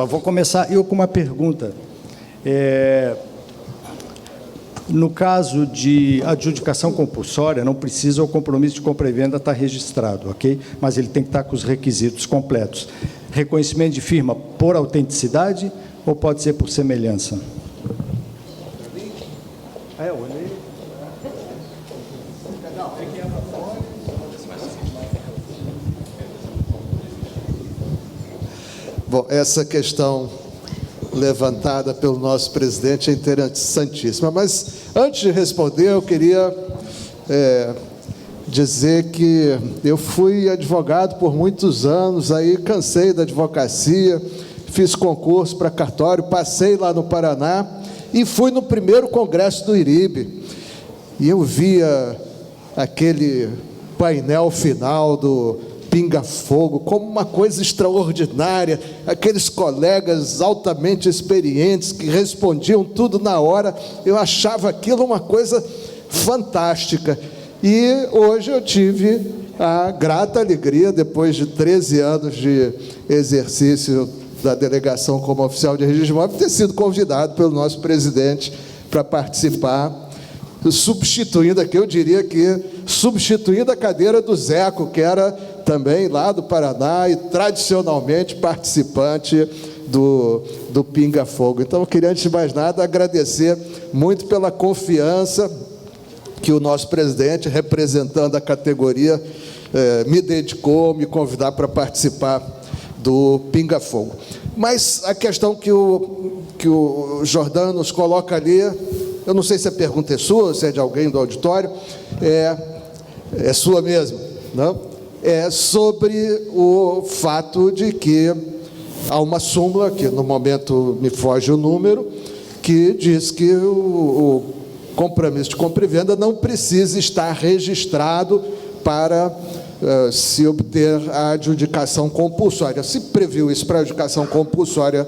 Vou começar eu com uma pergunta. No caso de adjudicação compulsória, não precisa o compromisso de compra e venda estar registrado, ok? Mas ele tem que estar com os requisitos completos. Reconhecimento de firma por autenticidade ou pode ser por semelhança? Eu olhei. Bom, essa questão levantada pelo nosso presidente é interessantíssima, mas antes de responder, eu queria dizer que eu fui advogado por muitos anos, aí cansei da advocacia, fiz concurso para cartório, passei lá no Paraná e fui no primeiro congresso do IRIB, e eu via aquele painel final do Pinga Fogo como uma coisa extraordinária, aqueles colegas altamente experientes que respondiam tudo na hora, eu achava aquilo uma coisa fantástica. E hoje eu tive a grata alegria, depois de 13 anos de exercício da delegação como oficial de registro de imóvel, ter sido convidado pelo nosso presidente para participar, substituindo aqui, eu diria que substituindo a cadeira do Zeco, que era também lá do Paraná e tradicionalmente participante do Pinga Fogo. Então, eu queria, antes de mais nada, agradecer muito pela confiança que o nosso presidente, representando a categoria, me dedicou, me convidar para participar do Pinga Fogo. Mas a questão que o Jordão nos coloca ali, eu não sei se a pergunta é sua, se é de alguém do auditório, é sua mesmo, não? É sobre o fato de que há uma súmula, que no momento me foge o número, que diz que o compromisso de compra e venda não precisa estar registrado para se obter a adjudicação compulsória. Se previu isso para a adjudicação compulsória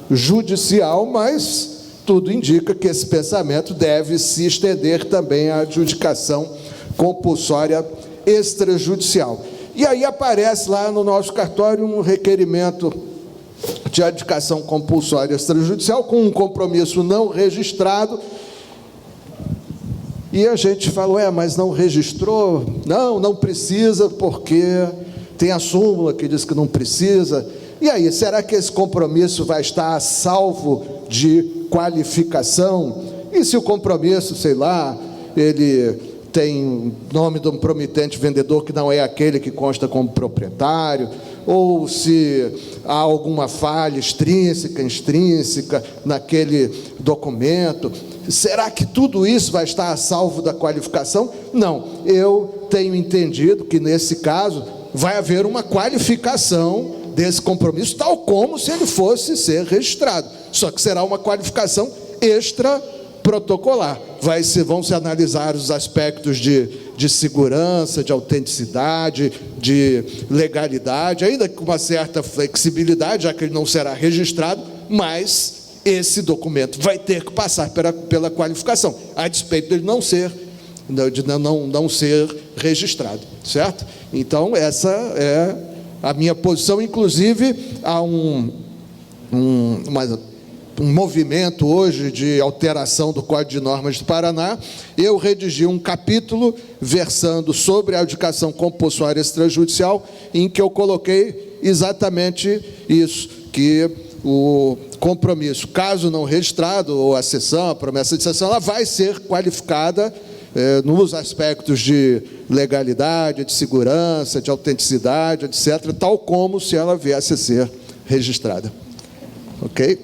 judicial, mas tudo indica que esse pensamento deve se estender também à adjudicação compulsória extrajudicial. E aí aparece lá no nosso cartório um requerimento de adjudicação compulsória extrajudicial com um compromisso não registrado. E a gente falou, mas não registrou? Não precisa, porque tem a súmula que diz que não precisa. E aí, será que esse compromisso vai estar a salvo de qualificação? E se o compromisso, sei lá, ele tem nome de um promitente vendedor que não é aquele que consta como proprietário, ou se há alguma falha extrínseca naquele documento, será que tudo isso vai estar a salvo da qualificação? Não, eu tenho entendido que nesse caso vai haver uma qualificação desse compromisso, tal como se ele fosse ser registrado, só que será uma qualificação extraprotocolar. Vão se analisar os aspectos de segurança, de autenticidade, de legalidade, ainda com uma certa flexibilidade, já que ele não será registrado, mas esse documento vai ter que passar pela qualificação, a despeito dele não ser registrado, certo? Então, essa é a minha posição. Inclusive, há um movimento hoje de alteração do Código de Normas do Paraná. Eu redigi um capítulo versando sobre a adjudicação compulsória extrajudicial, em que eu coloquei exatamente isso, que o compromisso, caso não registrado, ou a cessão, a promessa de cessão, ela vai ser qualificada nos aspectos de legalidade, de segurança, de autenticidade, etc., tal como se ela viesse a ser registrada. Ok?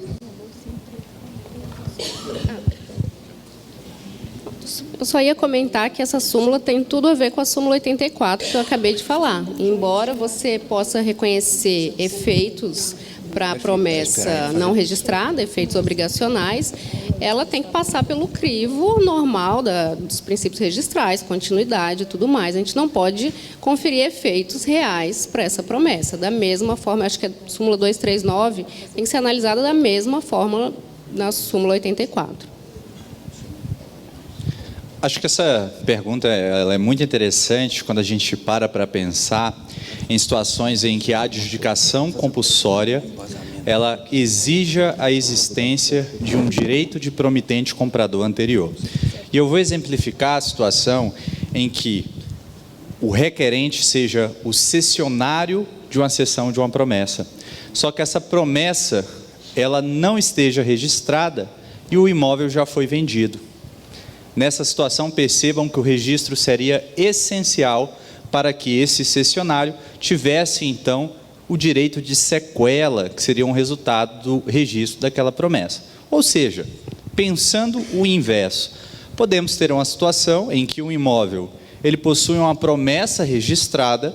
Eu só ia comentar que essa súmula tem tudo a ver com a súmula 84 que eu acabei de falar. Embora você possa reconhecer efeitos para a promessa não registrada, efeitos obrigacionais, ela tem que passar pelo crivo normal dos princípios registrais, continuidade e tudo mais. A gente não pode conferir efeitos reais para essa promessa. Da mesma forma, acho que a súmula 239 tem que ser analisada da mesma forma na súmula 84. Acho que essa pergunta ela é muito interessante quando a gente para pensar em situações em que há adjudicação compulsória ela exija a existência de um direito de promitente comprador anterior. E eu vou exemplificar a situação em que o requerente seja o cessionário de uma cessão de uma promessa. Só que essa promessa, ela não esteja registrada e o imóvel já foi vendido. Nessa situação, percebam que o registro seria essencial para que esse cessionário tivesse, então, o direito de sequela, que seria um resultado do registro daquela promessa. Ou seja, pensando o inverso, podemos ter uma situação em que um imóvel ele possui uma promessa registrada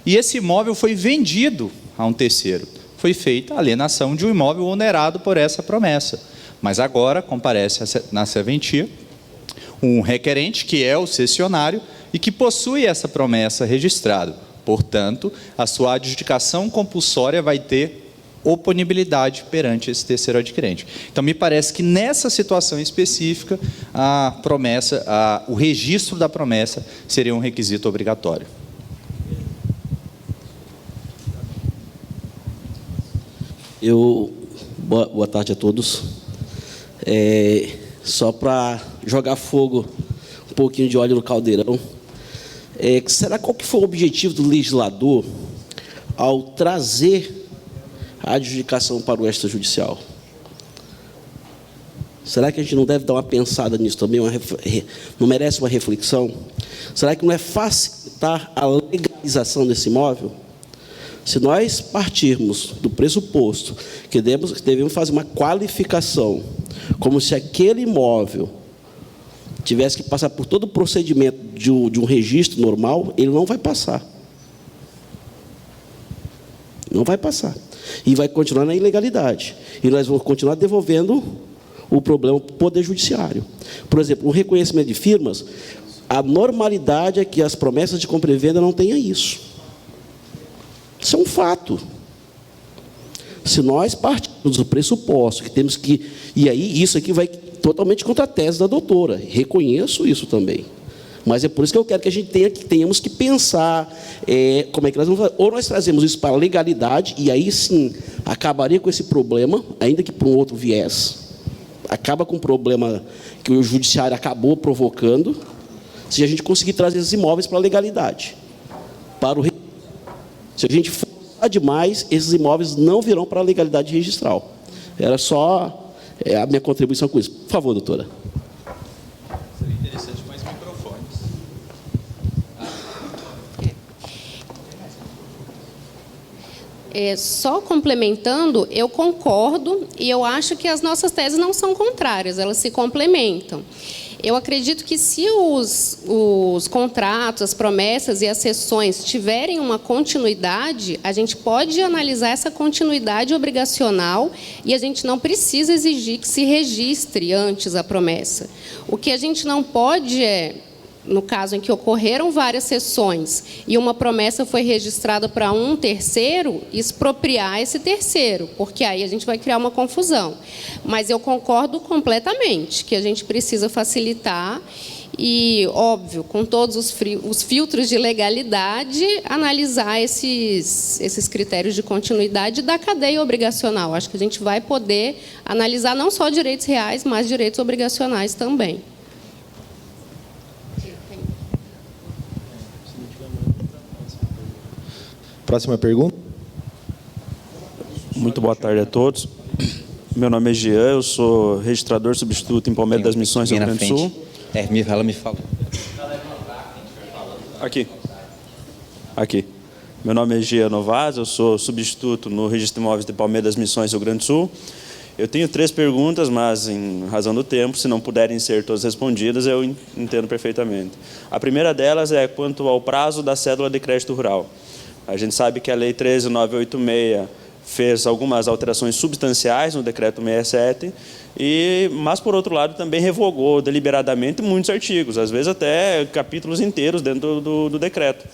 e esse imóvel foi vendido a um terceiro. Foi feita a alienação de um imóvel onerado por essa promessa. Mas agora comparece na serventia um requerente, que é o cessionário, e que possui essa promessa registrada. Portanto, a sua adjudicação compulsória vai ter oponibilidade perante esse terceiro adquirente. Então, me parece que nessa situação específica, a promessa, o registro da promessa seria um requisito obrigatório. Boa tarde a todos. Só para jogar fogo, um pouquinho de óleo no caldeirão. Qual que foi o objetivo do legislador ao trazer a adjudicação para o extrajudicial? Será que a gente não deve dar uma pensada nisso também? Não merece uma reflexão? Será que não é facilitar a legalização desse imóvel? Se nós partirmos do pressuposto que devemos fazer uma qualificação, como se aquele imóvel tivesse que passar por todo o procedimento de um registro normal, ele não vai passar. Não vai passar. E vai continuar na ilegalidade. E nós vamos continuar devolvendo o problema para o Poder Judiciário. Por exemplo, no reconhecimento de firmas, a normalidade é que as promessas de compra e venda não tenham isso. Isso é um fato. Se nós partirmos do pressuposto que temos que... E aí, isso aqui vai totalmente contra a tese da doutora. Reconheço isso também. Mas é por isso que eu quero que a gente tenhamos que pensar como é que nós vamos fazer. Ou nós trazemos isso para a legalidade, e aí sim acabaria com esse problema, ainda que por um outro viés. Acaba com o problema que o judiciário acabou provocando, se a gente conseguir trazer esses imóveis para a legalidade. Se a gente forçar demais, esses imóveis não virão para a legalidade registral. Era só a minha contribuição com isso. Por favor, doutora. Seria interessante mais microfones. Só complementando, eu concordo e eu acho que as nossas teses não são contrárias, elas se complementam. Eu acredito que se os contratos, as promessas e as cessões tiverem uma continuidade, a gente pode analisar essa continuidade obrigacional e a gente não precisa exigir que se registre antes a promessa. O que a gente não pode no caso em que ocorreram várias cessões e uma promessa foi registrada para um terceiro, expropriar esse terceiro, porque aí a gente vai criar uma confusão. Mas eu concordo completamente que a gente precisa facilitar e, óbvio, com todos os filtros de legalidade, analisar esses critérios de continuidade da cadeia obrigacional. Acho que a gente vai poder analisar não só direitos reais, mas direitos obrigacionais também. Próxima pergunta. Muito boa tarde a todos. Meu nome é Jean, eu sou registrador substituto em Palmeiras das Missões, Rio Grande do Sul. Ela me falou. Aqui. Meu nome é Jean Novaz, eu sou substituto no Registro de Imóveis de Palmeiras das Missões, Rio Grande do Sul. Eu tenho 3 perguntas, mas, em razão do tempo, se não puderem ser todas respondidas, eu entendo perfeitamente. A primeira delas é quanto ao prazo da cédula de crédito rural. A gente sabe que a Lei 13.986 fez algumas alterações substanciais no Decreto 67, mas, por outro lado, também revogou deliberadamente muitos artigos, às vezes até capítulos inteiros dentro do decreto.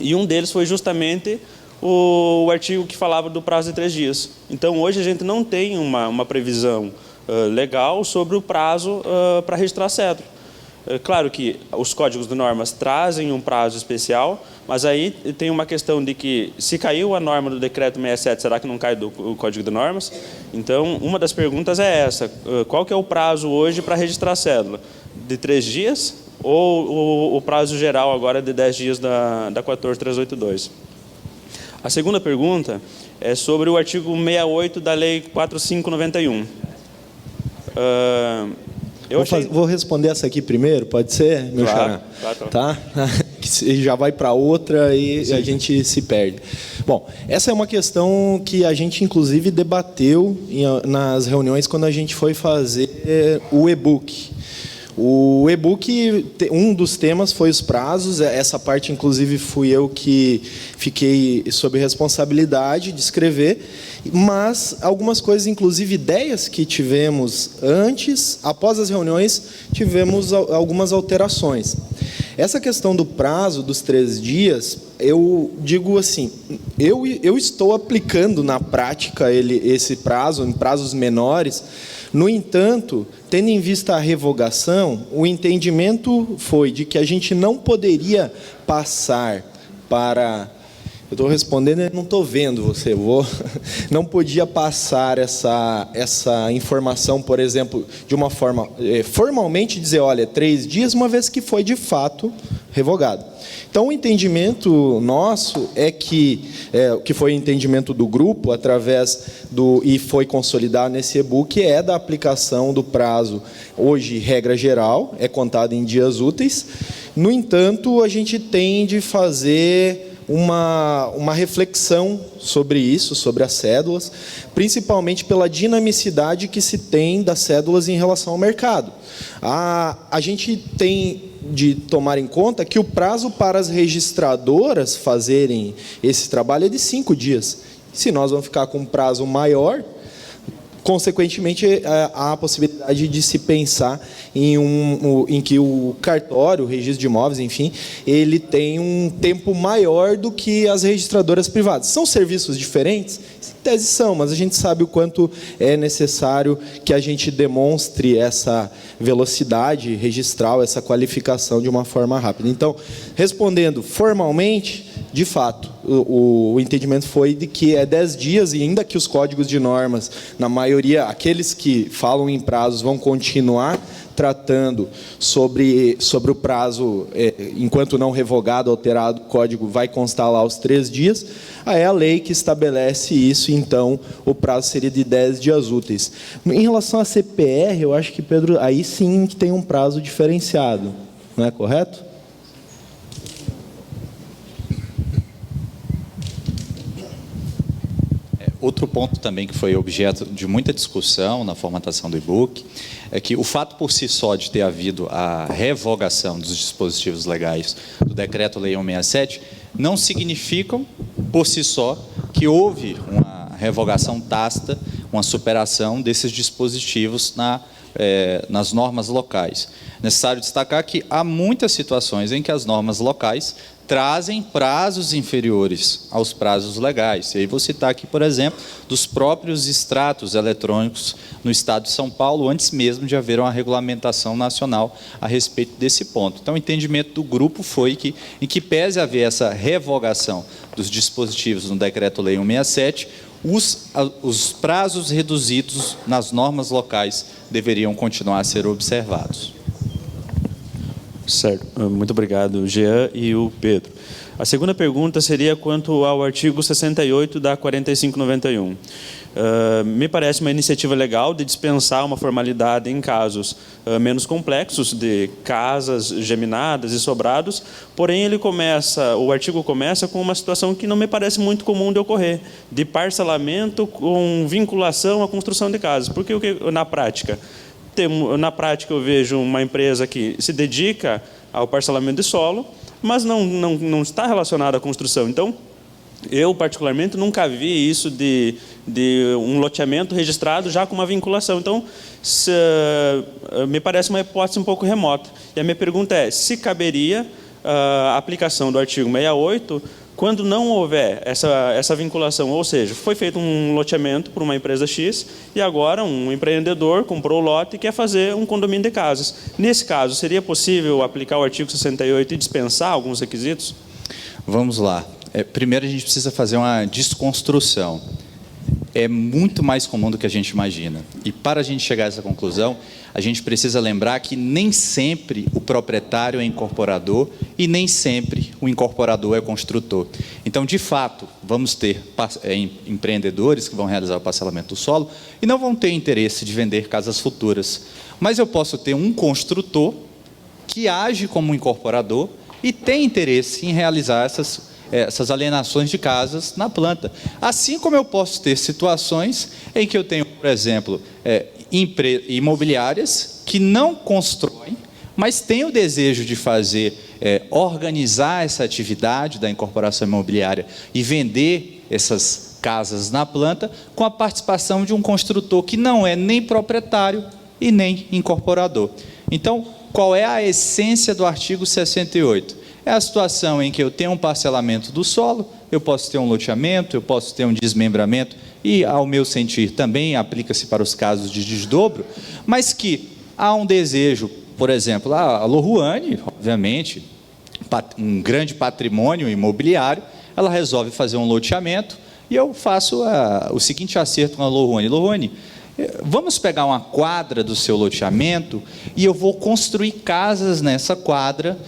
E um deles foi justamente o artigo que falava do prazo de 3 dias. Então, hoje a gente não tem uma previsão legal sobre o prazo para registrar a cédula. Claro que os códigos de normas trazem um prazo especial, mas aí tem uma questão de que, se caiu a norma do decreto 67, será que não cai do código de normas? Então, uma das perguntas é essa: qual que é o prazo hoje para registrar a cédula? De 3 dias ou o prazo geral agora de 10 dias da 14382? A segunda pergunta é sobre o artigo 68 da Lei 4591. Vou responder essa aqui primeiro, pode ser, meu xará? Claro. Tá? Que já vai para outra e a gente se perde. Bom, essa é uma questão que a gente, inclusive, debateu nas reuniões quando a gente foi fazer o e-book. O e-book, um dos temas foi os prazos. Essa parte, inclusive, fui eu que fiquei sob responsabilidade de escrever, mas algumas coisas, inclusive ideias que tivemos antes, após as reuniões, tivemos algumas alterações. Essa questão do prazo dos 3 dias, eu digo assim, eu estou aplicando na prática esse prazo, em prazos menores. No entanto, tendo em vista a revogação, o entendimento foi de que a gente não poderia passar para... Eu estou respondendo e não estou vendo você. Não podia passar essa informação, por exemplo, de uma forma... formalmente dizer, olha, 3 dias, uma vez que foi de fato revogado. Então, o entendimento nosso é que foi o entendimento do grupo, e foi consolidado nesse e-book, é da aplicação do prazo, hoje, regra geral, é contado em dias úteis. No entanto, a gente tem de fazer uma reflexão sobre isso, sobre as cédulas, principalmente pela dinamicidade que se tem das cédulas em relação ao mercado. A gente tem de tomar em conta que o prazo para as registradoras fazerem esse trabalho é de 5 dias. Se nós vamos ficar com um prazo maior, consequentemente, há a possibilidade de se pensar em que o cartório, o registro de imóveis, enfim, ele tem um tempo maior do que as registradoras privadas. São serviços diferentes? Em tese são, mas a gente sabe o quanto é necessário que a gente demonstre essa velocidade registral, essa qualificação de uma forma rápida. Então, respondendo formalmente, de fato, o entendimento foi de que é 10 dias, e ainda que os códigos de normas, na maioria, aqueles que falam em prazos, vão continuar tratando sobre o prazo, enquanto não revogado, alterado, o código vai constar lá os 3 dias, é a lei que estabelece isso, então o prazo seria de 10 dias úteis. Em relação à CPR, eu acho que, Pedro, aí sim que tem um prazo diferenciado, não é correto? Outro ponto também que foi objeto de muita discussão na formatação do e-book é que o fato por si só de ter havido a revogação dos dispositivos legais do Decreto-Lei 167 não significam, por si só, que houve uma revogação tácita, uma superação desses dispositivos nas normas locais. Necessário destacar que há muitas situações em que as normas locais trazem prazos inferiores aos prazos legais. E aí vou citar aqui, por exemplo, dos próprios extratos eletrônicos no Estado de São Paulo, antes mesmo de haver uma regulamentação nacional a respeito desse ponto. Então, o entendimento do grupo foi que, em que pese haver essa revogação dos dispositivos no Decreto-Lei 167, os prazos reduzidos nas normas locais deveriam continuar a ser observados. Certo. Muito obrigado, Jean e o Pedro. A segunda pergunta seria quanto ao artigo 68 da 4591. Me parece uma iniciativa legal de dispensar uma formalidade em casos menos complexos, de casas geminadas e sobrados, porém o artigo começa com uma situação que não me parece muito comum de ocorrer, de parcelamento com vinculação à construção de casas. Porque na prática eu vejo uma empresa que se dedica ao parcelamento de solo, mas não está relacionada à construção. Então, eu, particularmente, nunca vi isso de um loteamento registrado já com uma vinculação. Então, me parece uma hipótese um pouco remota. E a minha pergunta é, se caberia a aplicação do artigo 68 quando não houver essa vinculação, ou seja, foi feito um loteamento por uma empresa X e agora um empreendedor comprou o lote e quer fazer um condomínio de casas. Nesse caso, seria possível aplicar o artigo 68 e dispensar alguns requisitos? Vamos lá. Primeiro, a gente precisa fazer uma desconstrução. É muito mais comum do que a gente imagina. E para a gente chegar a essa conclusão, a gente precisa lembrar que nem sempre o proprietário é incorporador e nem sempre o incorporador é construtor. Então, de fato, vamos ter empreendedores que vão realizar o parcelamento do solo e não vão ter interesse de vender casas futuras. Mas eu posso ter um construtor que age como incorporador e tem interesse em realizar essas alienações de casas na planta. Assim como eu posso ter situações em que eu tenho, por exemplo, imobiliárias que não constroem, mas têm o desejo de organizar essa atividade da incorporação imobiliária e vender essas casas na planta com a participação de um construtor que não é nem proprietário e nem incorporador. Então, qual é a essência do artigo 68? É a situação em que eu tenho um parcelamento do solo, eu posso ter um loteamento, eu posso ter um desmembramento, e, ao meu sentir, também aplica-se para os casos de desdobro, mas que há um desejo, por exemplo, a Lohane, obviamente, um grande patrimônio imobiliário, ela resolve fazer um loteamento, e eu faço o seguinte acerto com a Lohane. Lohane, vamos pegar uma quadra do seu loteamento, e eu vou construir casas nessa quadra,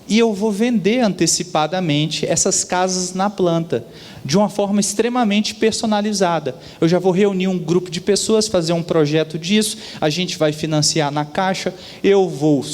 e eu vou vender antecipadamente essas casas na planta, de uma forma extremamente personalizada. Eu já vou reunir um grupo de pessoas, fazer um projeto disso, a gente vai financiar na Caixa, eu vou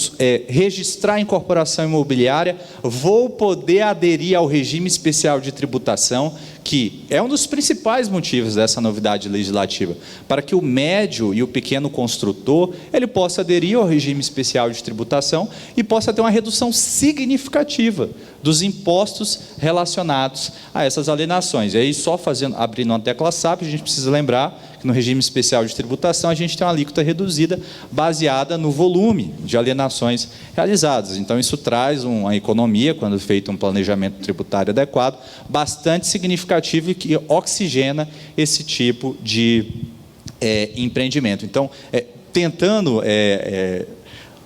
registrar a incorporação imobiliária, vou poder aderir ao regime especial de tributação, que é um dos principais motivos dessa novidade legislativa, para que o médio e o pequeno construtor, ele possa aderir ao regime especial de tributação e possa ter uma redução significativa dos impostos relacionados a essas alienações. E aí, só abrindo uma tecla SAP, a gente precisa lembrar que no regime especial de tributação a gente tem uma alíquota reduzida baseada no volume de alienações realizadas. Então, isso traz uma economia, quando feito um planejamento tributário adequado, bastante significativo e que oxigena esse tipo de empreendimento. Então, tentando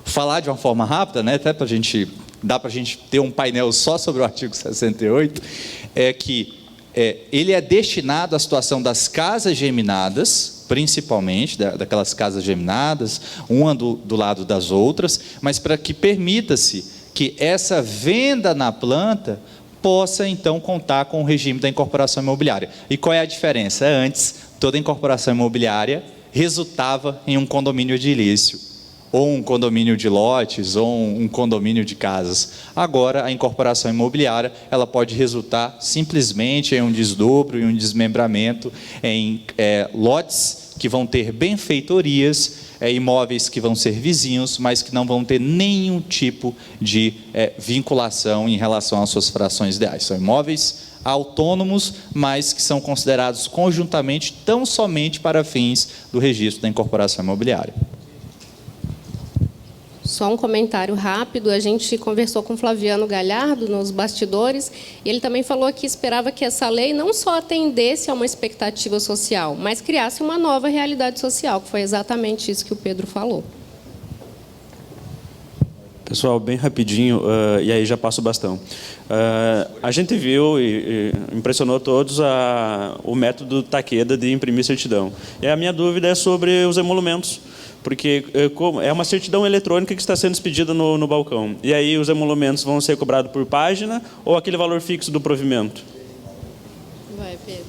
falar de uma forma rápida, né, até para a gente... dá para a gente ter um painel só sobre o artigo 68, ele é destinado à situação das casas geminadas, principalmente, daquelas casas geminadas, uma do lado das outras, mas para que permita-se que essa venda na planta possa, então, contar com o regime da incorporação imobiliária. E qual é a diferença? Antes, toda incorporação imobiliária resultava em um condomínio edilício, ou um condomínio de lotes, ou um condomínio de casas. Agora, a incorporação imobiliária, ela pode resultar simplesmente em um desdobro e um desmembramento em lotes que vão ter benfeitorias, imóveis que vão ser vizinhos, mas que não vão ter nenhum tipo de vinculação em relação às suas frações ideais. São imóveis autônomos, mas que são considerados conjuntamente tão somente para fins do registro da incorporação imobiliária. Só um comentário rápido, a gente conversou com o Flaviano Galhardo nos bastidores, e ele também falou que esperava que essa lei não só atendesse a uma expectativa social, mas criasse uma nova realidade social, que foi exatamente isso que o Pedro falou. Pessoal, bem rapidinho, e aí já passo o bastão. A gente viu e impressionou todos o método Takeda de imprimir certidão. E a minha dúvida é sobre os emolumentos, porque é uma certidão eletrônica que está sendo expedida no balcão. E aí os emolumentos vão ser cobrados por página ou aquele valor fixo do provimento? Vai, Pedro.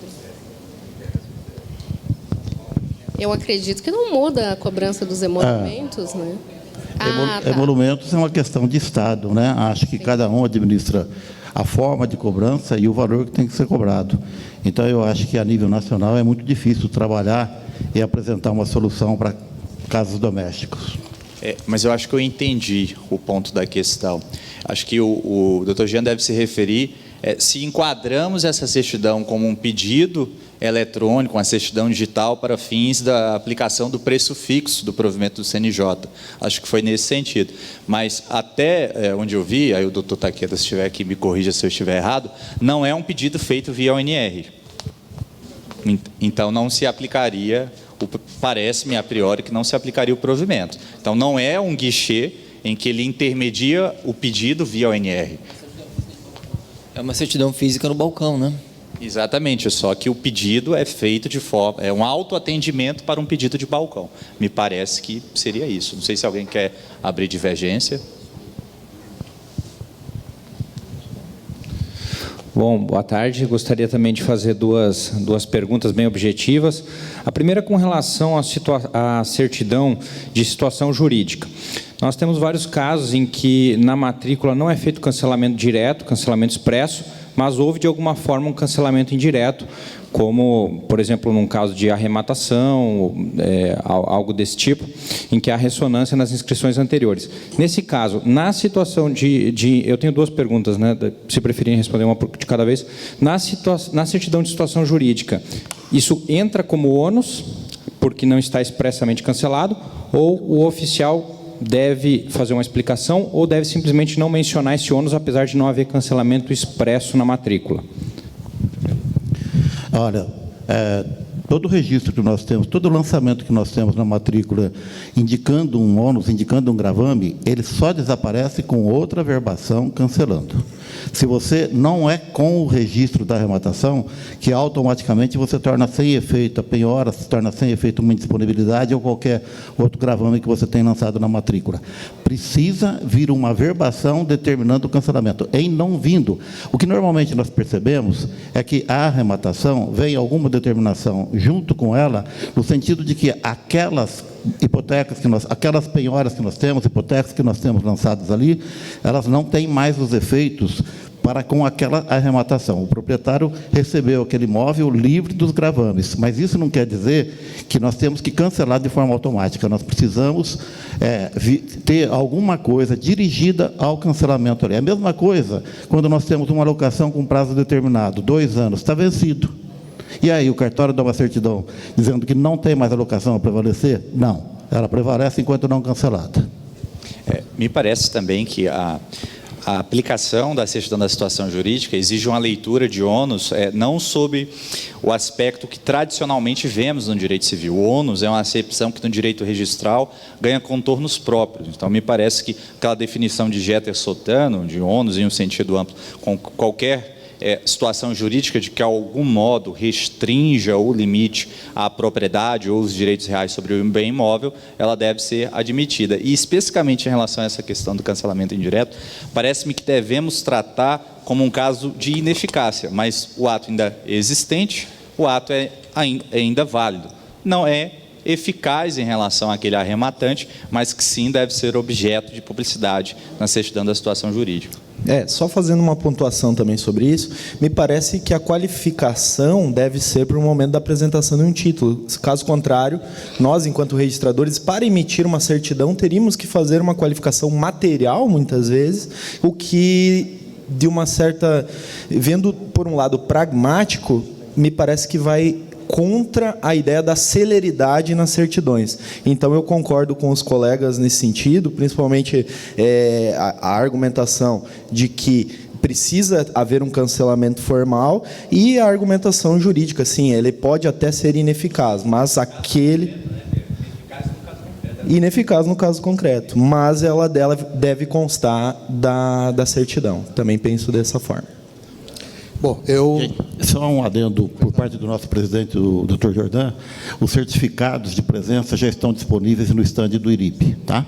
Eu acredito que não muda a cobrança dos emolumentos, né? Emolumentos é uma questão de Estado, né? Acho que cada um administra a forma de cobrança e o valor que tem que ser cobrado. Então, eu acho que a nível nacional é muito difícil trabalhar e apresentar uma solução para casos domésticos. Mas eu acho que eu entendi o ponto da questão. Acho que o Dr. Jean deve se referir se enquadramos essa certidão como um pedido eletrônico, uma certidão digital para fins da aplicação do preço fixo do provimento do CNJ. Acho que foi nesse sentido. Mas até onde eu vi, aí o doutor Takeda, se estiver aqui, me corrija se eu estiver errado, não é um pedido feito via ONR. Então, não se aplicaria, parece-me a priori que não se aplicaria o provimento. Então, não é um guichê em que ele intermedia o pedido via ONR. É uma certidão física no balcão, né? Exatamente, só que o pedido é feito de forma... É um autoatendimento para um pedido de balcão. Me parece que seria isso. Não sei se alguém quer abrir divergência. Bom, boa tarde. Gostaria também de fazer duas perguntas bem objetivas. A primeira com relação à certidão de situação jurídica. Nós temos vários casos em que na matrícula não é feito cancelamento direto, cancelamento expresso, mas houve de alguma forma um cancelamento indireto, como, por exemplo, num caso de arrematação, algo desse tipo, em que há ressonância nas inscrições anteriores. Nesse caso, na situação eu tenho duas perguntas, né, se preferirem responder uma de cada vez. Na certidão de situação jurídica, isso entra como ônus, porque não está expressamente cancelado, ou o oficial deve fazer uma explicação ou deve simplesmente não mencionar esse ônus, apesar de não haver cancelamento expresso na matrícula? Olha, todo registro que nós temos, todo lançamento que nós temos na matrícula, indicando um ônus, indicando um gravame, ele só desaparece com outra verbação cancelando. Se você não é com o registro da arrematação, que automaticamente você torna sem efeito a penhora, se torna sem efeito uma indisponibilidade ou qualquer outro gravame que você tem lançado na matrícula. Precisa vir uma verbação determinando o cancelamento. Em não vindo, o que normalmente nós percebemos é que a arrematação vem alguma determinação junto com ela, no sentido de que aquelas hipotecas aquelas penhoras que nós temos, hipotecas que nós temos lançadas ali, elas não têm mais os efeitos para com aquela arrematação. O proprietário recebeu aquele imóvel livre dos gravames, mas isso não quer dizer que nós temos que cancelar de forma automática. Nós precisamos ter alguma coisa dirigida ao cancelamento ali. É a mesma coisa quando nós temos uma locação com prazo determinado, 2 anos, está vencido. E aí, o cartório dá uma certidão dizendo que não tem mais alocação a prevalecer? Não. Ela prevalece enquanto não cancelada. Me parece também que a aplicação da certidão da situação jurídica exige uma leitura de ônus, não sob o aspecto que tradicionalmente vemos no direito civil. O ônus é uma acepção que no direito registral ganha contornos próprios. Então, me parece que aquela definição de Jeter Sotano, de ônus em um sentido amplo, com qualquer situação jurídica de que, de algum modo, restrinja ou limite a propriedade ou os direitos reais sobre o bem imóvel, ela deve ser admitida. E, especificamente em relação a essa questão do cancelamento indireto, parece-me que devemos tratar como um caso de ineficácia, mas o ato ainda é existente, o ato é ainda válido. Não é eficaz em relação àquele arrematante, mas que sim deve ser objeto de publicidade na certidão da situação jurídica. Só fazendo uma pontuação também sobre isso, me parece que a qualificação deve ser para o momento da apresentação de um título. Caso contrário, nós, enquanto registradores, para emitir uma certidão, teríamos que fazer uma qualificação material, muitas vezes, o que, de uma certa... Vendo por um lado pragmático, me parece que vai contra a ideia da celeridade nas certidões. Então, eu concordo com os colegas nesse sentido, principalmente a argumentação de que precisa haver um cancelamento formal e a argumentação jurídica, sim, ele pode até ser ineficaz, mas ineficaz no caso concreto, mas ela deve constar da certidão. Também penso dessa forma. Bom, Só um adendo por parte do nosso presidente, o Dr. Jordan, os certificados de presença já estão disponíveis no estande do IRIP, tá?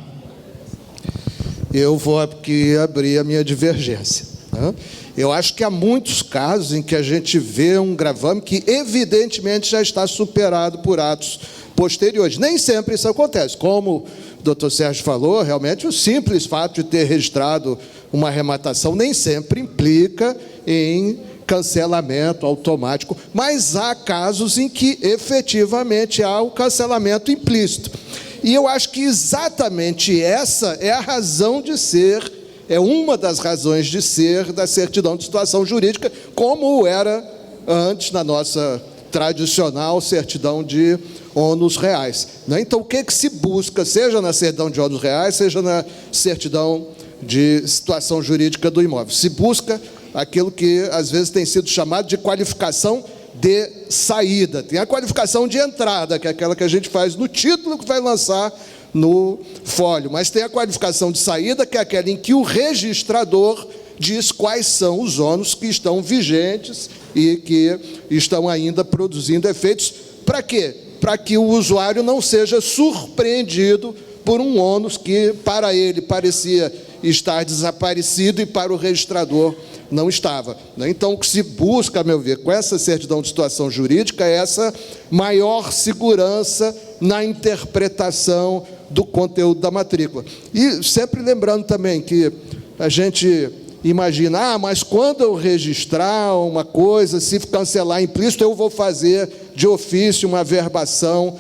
Eu vou aqui abrir a minha divergência. Tá? Eu acho que há muitos casos em que a gente vê um gravame que, evidentemente, já está superado por atos posteriores. Nem sempre isso acontece. Como o doutor Sérgio falou, realmente o simples fato de ter registrado uma arrematação nem sempre implica em cancelamento automático, mas há casos em que efetivamente há o cancelamento implícito. E eu acho que exatamente essa é a razão de ser é uma das razões de ser da certidão de situação jurídica, como era antes na nossa tradicional certidão de ônus reais. Então, o que se busca, seja na certidão de ônus reais, seja na certidão de situação jurídica do imóvel? Se busca aquilo que, às vezes, tem sido chamado de qualificação de saída. Tem a qualificação de entrada, que é aquela que a gente faz no título que vai lançar no folho, mas tem a qualificação de saída, que é aquela em que o registrador diz quais são os ônus que estão vigentes e que estão ainda produzindo efeitos. Para quê? Para que o usuário não seja surpreendido por um ônus que para ele parecia estar desaparecido e para o registrador não estava. Então, o que se busca, a meu ver, com essa certidão de situação jurídica é essa maior segurança na interpretação do conteúdo da matrícula. E sempre lembrando também que a gente imagina, mas quando eu registrar uma coisa, se cancelar implícito, eu vou fazer de ofício uma averbação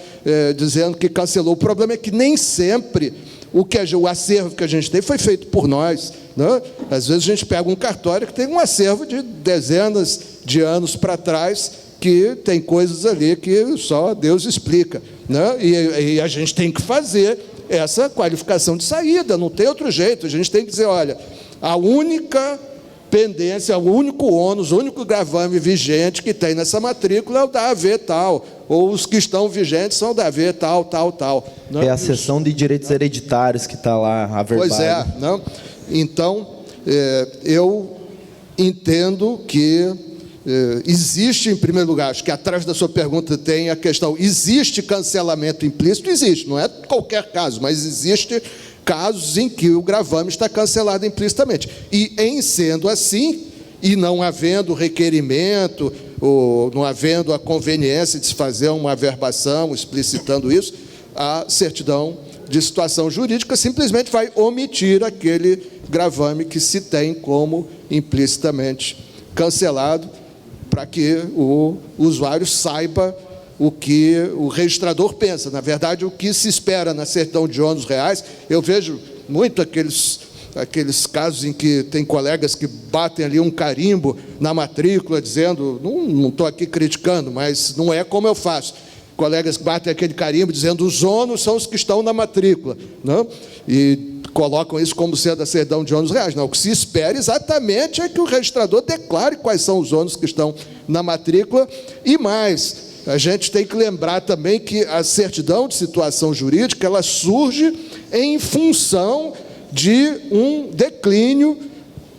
dizendo que cancelou. O problema é que nem sempre o acervo que a gente tem foi feito por nós, né? Às vezes a gente pega um cartório que tem um acervo de dezenas de anos para trás, que tem coisas ali que só Deus explica, né? E a gente tem que fazer essa qualificação de saída, não tem outro jeito. A gente tem que dizer, olha, a única pendência, o único ônus, o único gravame vigente que tem nessa matrícula é o da AV tal, ou os que estão vigentes são da AV tal, tal, tal. É a seção de direitos hereditários que está lá averbado. Pois é, não? Então, eu entendo que existe, em primeiro lugar, acho que atrás da sua pergunta tem a questão, existe cancelamento implícito? Existe, não é qualquer caso, mas existe casos em que o gravame está cancelado implicitamente. E, em sendo assim, e não havendo requerimento, ou não havendo a conveniência de se fazer uma averbação explicitando isso, a certidão de situação jurídica simplesmente vai omitir aquele gravame que se tem como implicitamente cancelado, para que o usuário saiba o que o registrador pensa. Na verdade, o que se espera na certidão de ônus reais, eu vejo muito aqueles casos em que tem colegas que batem ali um carimbo na matrícula, dizendo, não estou aqui criticando, mas não é como eu faço. Colegas que batem aquele carimbo dizendo os ônus são os que estão na matrícula, não? E colocam isso como sendo a certidão de ônus reais. Não, o que se espera exatamente é que o registrador declare quais são os ônus que estão na matrícula. E mais, a gente tem que lembrar também que a certidão de situação jurídica, ela surge em função de um declínio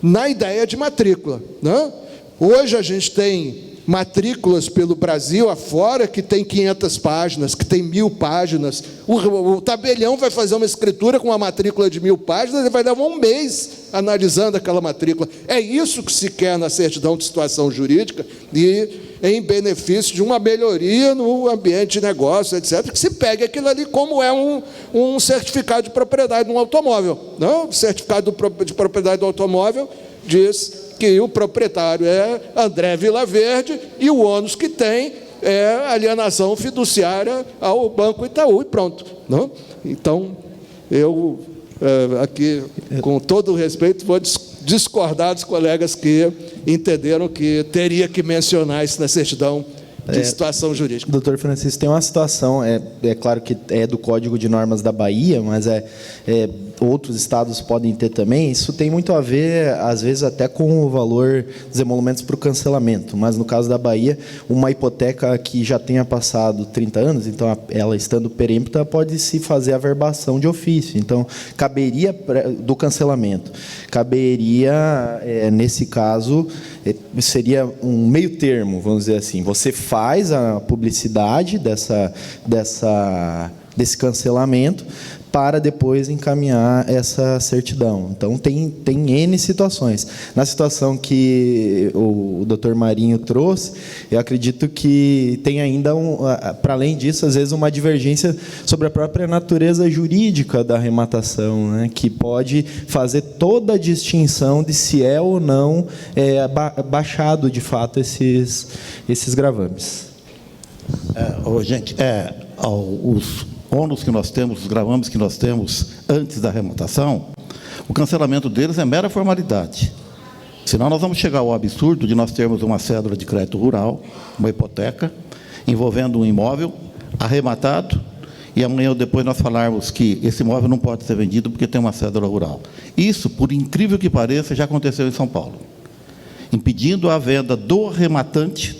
na ideia de matrícula, né? Hoje a gente tem matrículas pelo Brasil afora que tem 500 páginas, que tem 1000 páginas. O tabelião vai fazer uma escritura com uma matrícula de 1000 páginas, ele vai levar um mês analisando aquela matrícula. É isso que se quer na certidão de situação jurídica e em benefício de uma melhoria no ambiente de negócio, etc., que se pegue aquilo ali como é um certificado de propriedade de um automóvel. Não? O certificado de propriedade do automóvel diz que o proprietário é André Vilaverde e o ônus que tem é alienação fiduciária ao Banco Itaú e pronto. Não? Então, eu aqui, com todo o respeito, vou discordar dos colegas que entenderam que teria que mencionar isso na certidão de situação jurídica. Doutor Francisco, tem uma situação, é claro que é do Código de Normas da Bahia, mas outros estados podem ter também. Isso tem muito a ver, às vezes, até com o valor dos emolumentos para o cancelamento. Mas, no caso da Bahia, uma hipoteca que já tenha passado 30 anos, então, ela estando perempta, pode-se fazer a averbação de ofício. Então, caberia, do cancelamento, caberia, nesse caso, seria um meio termo, vamos dizer assim. Você faz a publicidade desse cancelamento para depois encaminhar essa certidão. Então, tem N situações. Na situação que o doutor Marinho trouxe, eu acredito que tem ainda, para além disso, às vezes, uma divergência sobre a própria natureza jurídica da arrematação, né, que pode fazer toda a distinção de se é ou não baixado, de fato, esses gravames. Gente, os ônus que nós temos, os gravames que nós temos antes da remutação, O cancelamento deles é mera formalidade. Senão nós vamos chegar ao absurdo de nós termos uma cédula de crédito rural, uma hipoteca, envolvendo um imóvel arrematado, e amanhã ou depois nós falarmos que esse imóvel não pode ser vendido porque tem uma cédula rural. Isso, por incrível que pareça, já aconteceu em São Paulo, impedindo a venda do arrematante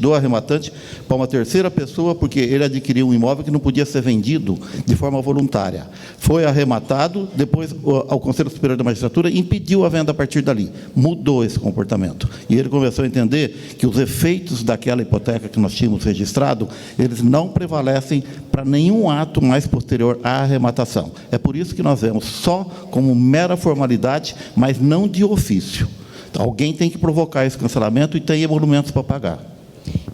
para uma terceira pessoa, porque ele adquiriu um imóvel que não podia ser vendido de forma voluntária. Foi arrematado, depois o Conselho Superior da Magistratura impediu a venda a partir dali. Mudou esse comportamento. E ele começou a entender que os efeitos daquela hipoteca que nós tínhamos registrado, eles não prevalecem para nenhum ato mais posterior à arrematação. É por isso que nós vemos só como mera formalidade, mas não de ofício. Alguém tem que provocar esse cancelamento e tem emolumentos para pagar.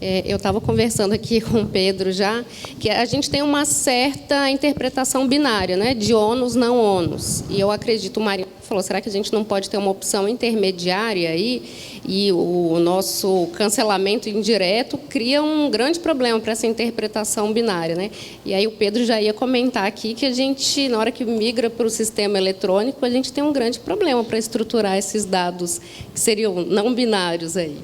Eu estava conversando aqui com o Pedro já, que a gente tem uma certa interpretação binária, né, de ônus, não ônus. E eu acredito, o Marinho falou, será que a gente não pode ter uma opção intermediária aí? E o nosso cancelamento indireto cria um grande problema para essa interpretação binária, né? E aí o Pedro já ia comentar aqui que a gente, na hora que migra para o sistema eletrônico, a gente tem um grande problema para estruturar esses dados que seriam não binários aí.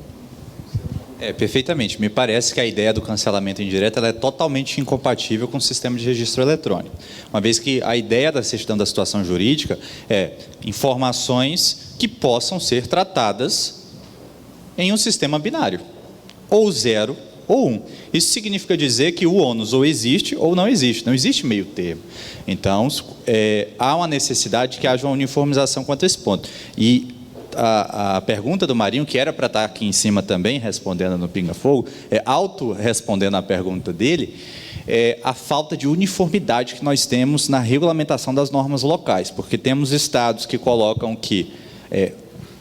Perfeitamente. Me parece que a ideia do cancelamento indireto ela é totalmente incompatível com o sistema de registro eletrônico. Uma vez que a ideia da certidão da situação jurídica é informações que possam ser tratadas em um sistema binário, ou 0 ou 1. Isso significa dizer que o ônus ou existe ou não existe meio termo. Então, há uma necessidade de que haja uma uniformização quanto a esse ponto. E a pergunta do Marinho, que era para estar aqui em cima também, respondendo no Pinga Fogo, auto-respondendo a pergunta dele, a falta de uniformidade que nós temos na regulamentação das normas locais, porque temos estados que colocam que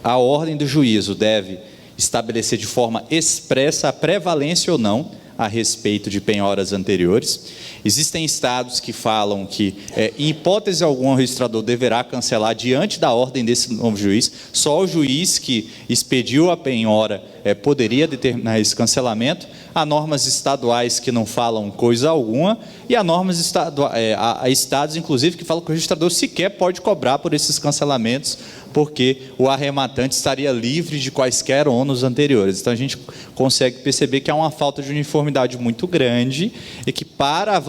a ordem do juízo deve estabelecer de forma expressa a prevalência ou não a respeito de penhoras anteriores. Existem estados que falam que, em hipótese alguma, o registrador deverá cancelar diante da ordem desse novo juiz. Só o juiz que expediu a penhora poderia determinar esse cancelamento. Há normas estaduais que não falam coisa alguma e há normas há estados, inclusive, que falam que o registrador sequer pode cobrar por esses cancelamentos, porque o arrematante estaria livre de quaisquer ônus anteriores. Então, a gente consegue perceber que há uma falta de uniformidade muito grande e que, para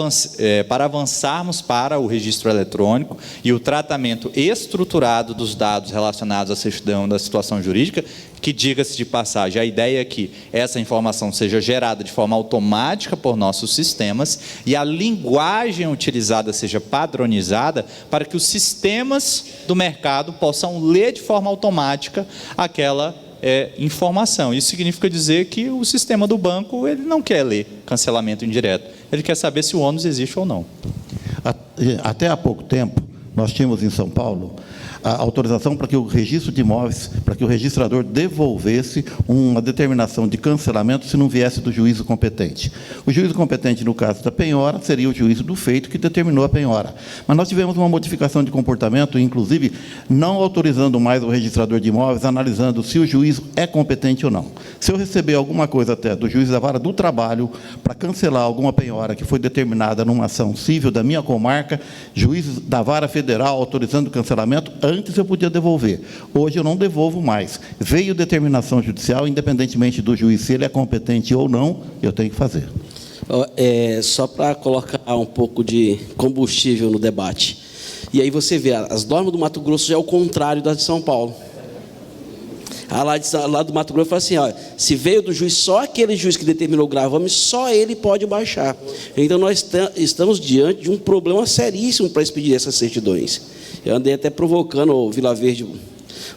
avançarmos para o registro eletrônico e o tratamento estruturado dos dados relacionados à certidão da situação jurídica, que, diga-se de passagem, a ideia é que essa informação seja gerada de forma automática por nossos sistemas e a linguagem utilizada seja padronizada para que os sistemas do mercado possam ler de forma automática aquela informação. Isso significa dizer que o sistema do banco ele não quer ler cancelamento indireto, ele quer saber se o ônus existe ou não. Até há pouco tempo, nós tínhamos em São Paulo a autorização para que o registro de imóveis, para que o registrador devolvesse uma determinação de cancelamento se não viesse do juízo competente. O juízo competente, no caso da penhora, seria o juízo do feito que determinou a penhora. Mas nós tivemos uma modificação de comportamento, inclusive não autorizando mais o registrador de imóveis, analisando se o juízo é competente ou não. Se eu receber alguma coisa até do juiz da vara do trabalho para cancelar alguma penhora que foi determinada numa ação civil da minha comarca, juiz da vara federal autorizando o cancelamento, antes eu podia devolver. Hoje eu não devolvo mais. Veio determinação judicial, independentemente do juiz, se ele é competente ou não, eu tenho que fazer. Só para colocar um pouco de combustível no debate. E aí você vê, as normas do Mato Grosso já é o contrário das de São Paulo. Lá do Mato Grosso fala assim, ó, se veio do juiz, só aquele juiz que determinou o gravame, só ele pode baixar. Então nós estamos diante de um problema seríssimo para expedir essas certidões. Eu andei até provocando o Vila Verde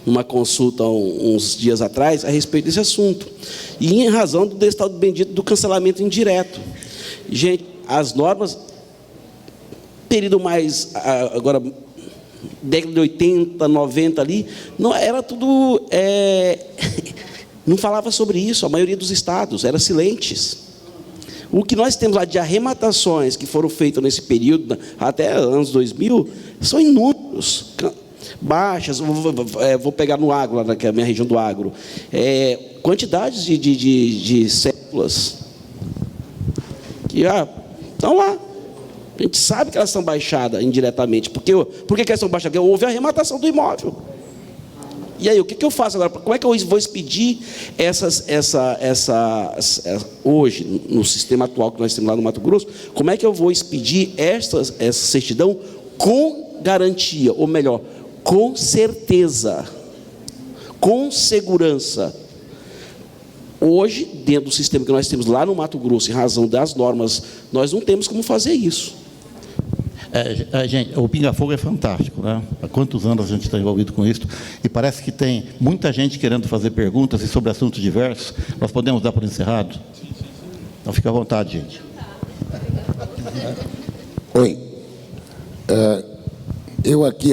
numa consulta uns dias atrás a respeito desse assunto. E em razão desse tal bendito do cancelamento indireto. Gente, as normas, período mais, agora, década de 80, 90 ali, não era tudo, não falava sobre isso, a maioria dos estados, eram silentes. O que nós temos lá de arrematações que foram feitas nesse período, até anos 2000, são inúmeros. Baixas, vou pegar no agro, lá na minha região do agro, quantidades de células que estão lá. A gente sabe que elas são baixadas indiretamente. Por que elas são baixadas? Porque houve a arrematação do imóvel. E aí, o que eu faço agora? Como é que eu vou expedir hoje, no sistema atual que nós temos lá no Mato Grosso, como é que eu vou expedir essa certidão com garantia, ou melhor, com certeza, com segurança? Hoje, dentro do sistema que nós temos lá no Mato Grosso, em razão das normas, nós não temos como fazer isso. Gente, o Pinga Fogo é fantástico, né? Há quantos anos a gente está envolvido com isso? E parece que tem muita gente querendo fazer perguntas e sobre assuntos diversos. Nós podemos dar por encerrado? Então, fica à vontade, gente. Oi. Eu aqui,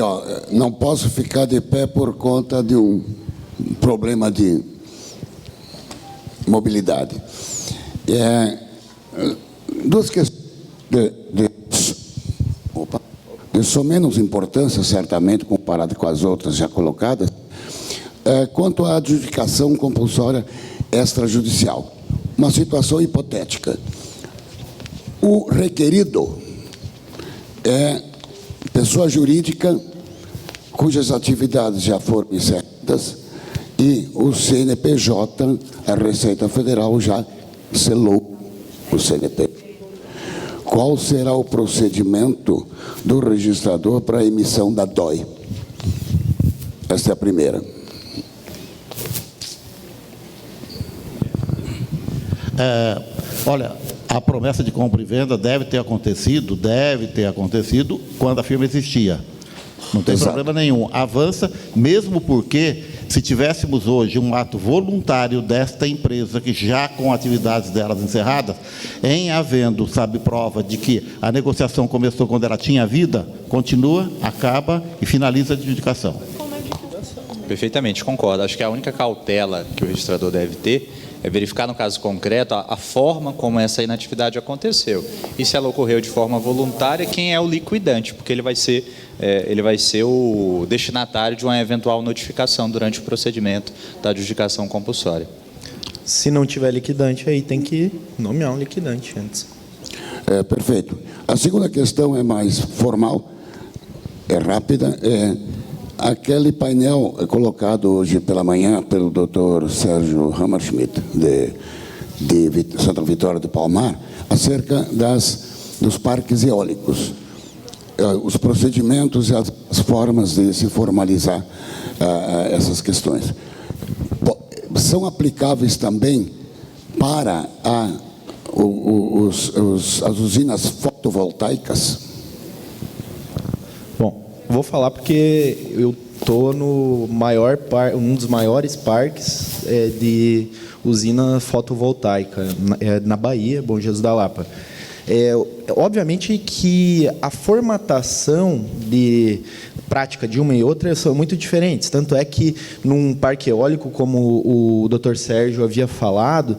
não posso ficar de pé por conta de um problema de mobilidade. Duas questões de só menos importância, certamente, comparado com as outras já colocadas, quanto à adjudicação compulsória extrajudicial. Uma situação hipotética. O requerido é pessoa jurídica cujas atividades já foram encerradas e o CNPJ, a Receita Federal, já selou o CNPJ. Qual será o procedimento do registrador para a emissão da DOI? Esta é a primeira. Olha, a promessa de compra e venda deve ter acontecido quando a firma existia. Não tem problema nenhum. Avança, mesmo porque, se tivéssemos hoje um ato voluntário desta empresa, que já com atividades delas encerradas, em havendo, prova de que a negociação começou quando ela tinha vida, continua, acaba e finaliza a adjudicação. Perfeitamente, concordo. Acho que a única cautela que o registrador deve ter é verificar, no caso concreto, a forma como essa inatividade aconteceu. E se ela ocorreu de forma voluntária, quem é o liquidante, porque ele vai ser o destinatário de uma eventual notificação durante o procedimento da adjudicação compulsória. Se não tiver liquidante, aí tem que nomear um liquidante antes. Perfeito. A segunda questão é mais formal, é rápida, aquele painel colocado hoje pela manhã pelo Dr. Sérgio Hammerschmidt, de Santa Vitória do Palmar, acerca dos parques eólicos, os procedimentos e as formas de se formalizar essas questões. São aplicáveis também para as usinas fotovoltaicas? Vou falar porque eu estou no um dos maiores parques de usina fotovoltaica, na Bahia, Bom Jesus da Lapa. Obviamente que a formatação de prática de uma e outra são muito diferentes. Tanto é que, num parque eólico, como o Dr. Sérgio havia falado,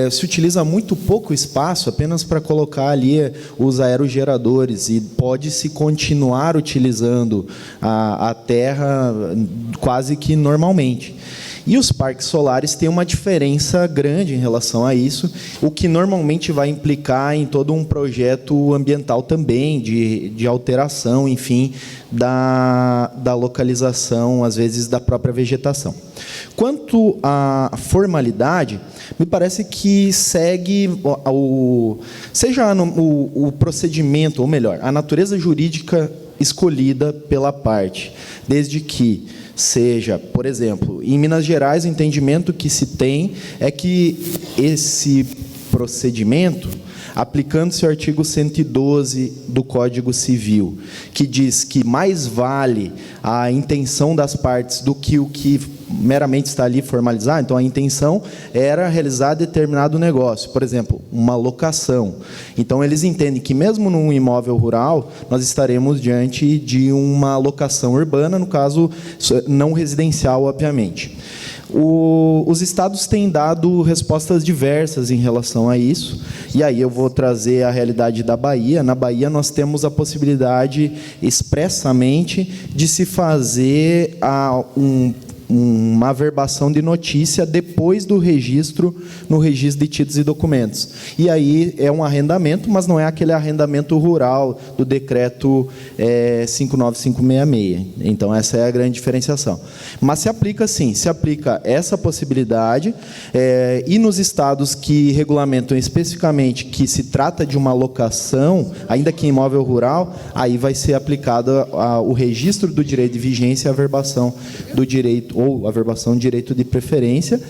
se utiliza muito pouco espaço apenas para colocar ali os aerogeradores e pode-se continuar utilizando a terra quase que normalmente. E os parques solares têm uma diferença grande em relação a isso, o que normalmente vai implicar em todo um projeto ambiental também, de alteração, enfim, da localização, às vezes, da própria vegetação. Quanto à formalidade, me parece que segue o procedimento, ou melhor, a natureza jurídica escolhida pela parte, desde que seja, por exemplo, em Minas Gerais, o entendimento que se tem é que esse procedimento, aplicando-se o artigo 112 do Código Civil, que diz que mais vale a intenção das partes do que o que meramente está ali formalizado. Então, a intenção era realizar determinado negócio, por exemplo, uma locação. Então, eles entendem que, mesmo num imóvel rural, nós estaremos diante de uma locação urbana, no caso, não residencial, obviamente. Os estados têm dado respostas diversas em relação a isso, e aí eu vou trazer a realidade da Bahia. Na Bahia, nós temos a possibilidade, expressamente, de se fazer uma averbação de notícia depois do registro no registro de títulos e documentos. E aí é um arrendamento, mas não é aquele arrendamento rural do decreto 59566. Então, essa é a grande diferenciação. Mas se aplica, sim, se aplica essa possibilidade, e nos estados que regulamentam especificamente que se trata de uma locação, ainda que em imóvel rural, aí vai ser aplicado o registro do direito de vigência e a averbação do direito, ou averbação do direito de preferência,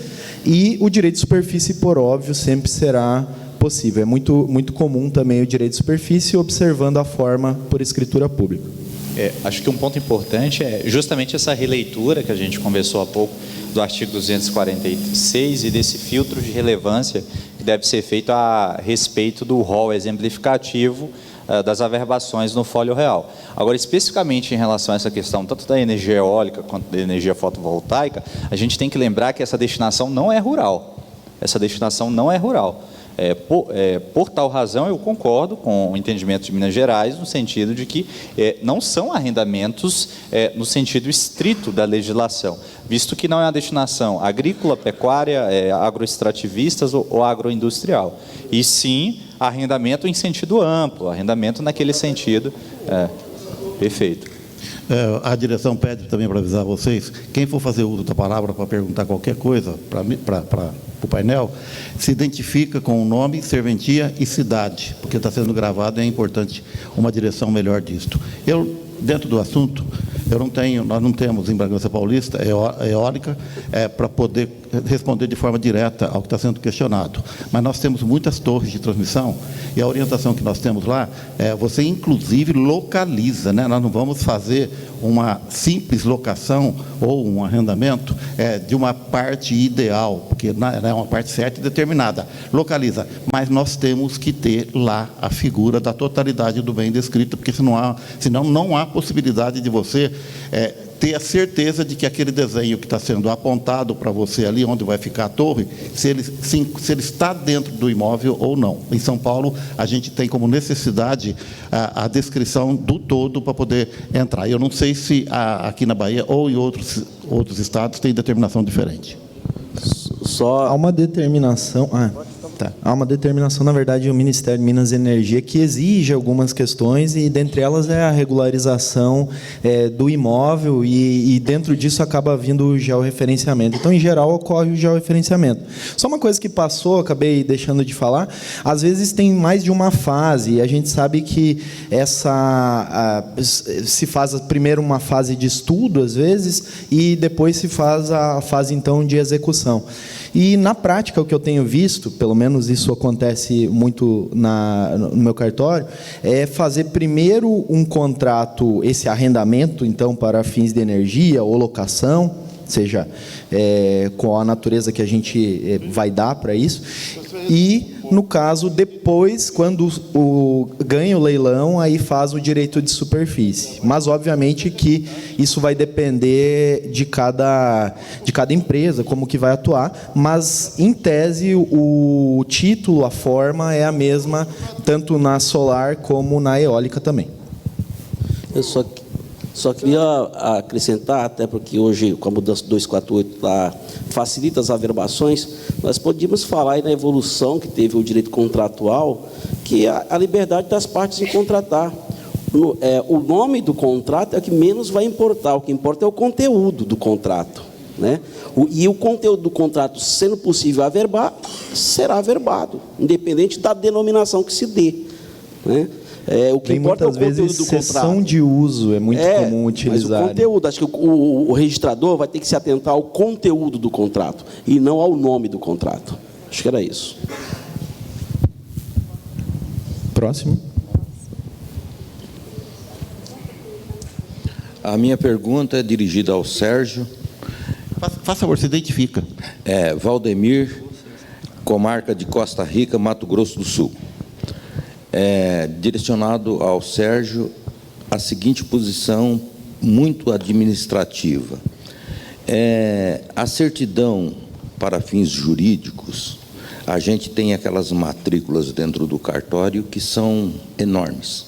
e o direito de superfície, por óbvio, sempre será possível. É muito comum também o direito de superfície, observando a forma por escritura pública. Acho que um ponto importante é justamente essa releitura que a gente conversou há pouco do artigo 246 e desse filtro de relevância que deve ser feito a respeito do rol exemplificativo das averbações no fólio real. Agora, especificamente em relação a essa questão, tanto da energia eólica quanto da energia fotovoltaica, a gente tem que lembrar que essa destinação não é rural. Essa destinação não é rural. Por tal razão, eu concordo com o entendimento de Minas Gerais, no sentido de que não são arrendamentos no sentido estrito da legislação, visto que não é uma destinação agrícola, pecuária, agroextrativistas ou agroindustrial, e sim arrendamento em sentido amplo, arrendamento naquele sentido. Perfeito. A direção pede também para avisar vocês, quem for fazer uso da palavra para perguntar qualquer coisa para o painel, se identifica com o nome, serventia e cidade, porque está sendo gravado e é importante uma direção melhor disto. Dentro do assunto, nós não temos em Bragança Paulista eólica para poder responder de forma direta ao que está sendo questionado. Mas nós temos muitas torres de transmissão e a orientação que nós temos lá, você inclusive localiza, né? Nós não vamos fazer uma simples locação ou um arrendamento de uma parte ideal, porque é uma parte certa e determinada. Localiza, mas nós temos que ter lá a figura da totalidade do bem descrito, porque senão não há possibilidade de você ter a certeza de que aquele desenho que está sendo apontado para você ali, onde vai ficar a torre, se ele está dentro do imóvel ou não. Em São Paulo, a gente tem como necessidade a descrição do todo para poder entrar. Eu não sei se aqui na Bahia ou em outros estados tem determinação diferente. Há uma determinação... Há uma determinação, na verdade, do Ministério de Minas e Energia que exige algumas questões e, dentre elas, é a regularização do imóvel e, dentro disso, acaba vindo o georreferenciamento. Então, em geral, ocorre o georreferenciamento. Só uma coisa que passou, acabei deixando de falar, às vezes tem mais de uma fase, e a gente sabe que se faz primeiro uma fase de estudo, às vezes, e depois se faz a fase, então, de execução. E, na prática, o que eu tenho visto, pelo menos isso acontece muito no meu cartório, é fazer primeiro um contrato, esse arrendamento, então, para fins de energia ou locação, seja com a natureza que a gente vai dar para isso, e, no caso, depois, quando ganha o leilão, aí faz o direito de superfície. Mas, obviamente, que isso vai depender de cada empresa, como que vai atuar, mas, em tese, o título, a forma é a mesma, tanto na solar como na eólica também. Eu só queria acrescentar, até porque hoje, com a mudança 248 facilita as averbações, nós podíamos falar aí na evolução que teve o direito contratual, que é a liberdade das partes em contratar. O nome do contrato é o que menos vai importar, o que importa é o conteúdo do contrato, né? E o conteúdo do contrato, sendo possível averbar, será averbado, independente da denominação que se dê, né? O que importa é o conteúdo do contrato. Cessão de uso é muito comum utilizar. Mas o conteúdo, acho que o registrador vai ter que se atentar ao conteúdo do contrato e não ao nome do contrato. Acho que era isso. Próximo. A minha pergunta é dirigida ao Sérgio. Faça favor, se identifica. Valdemir, comarca de Costa Rica, Mato Grosso do Sul. Direcionado ao Sérgio, a seguinte posição muito administrativa. A certidão para fins jurídicos, a gente tem aquelas matrículas dentro do cartório que são enormes.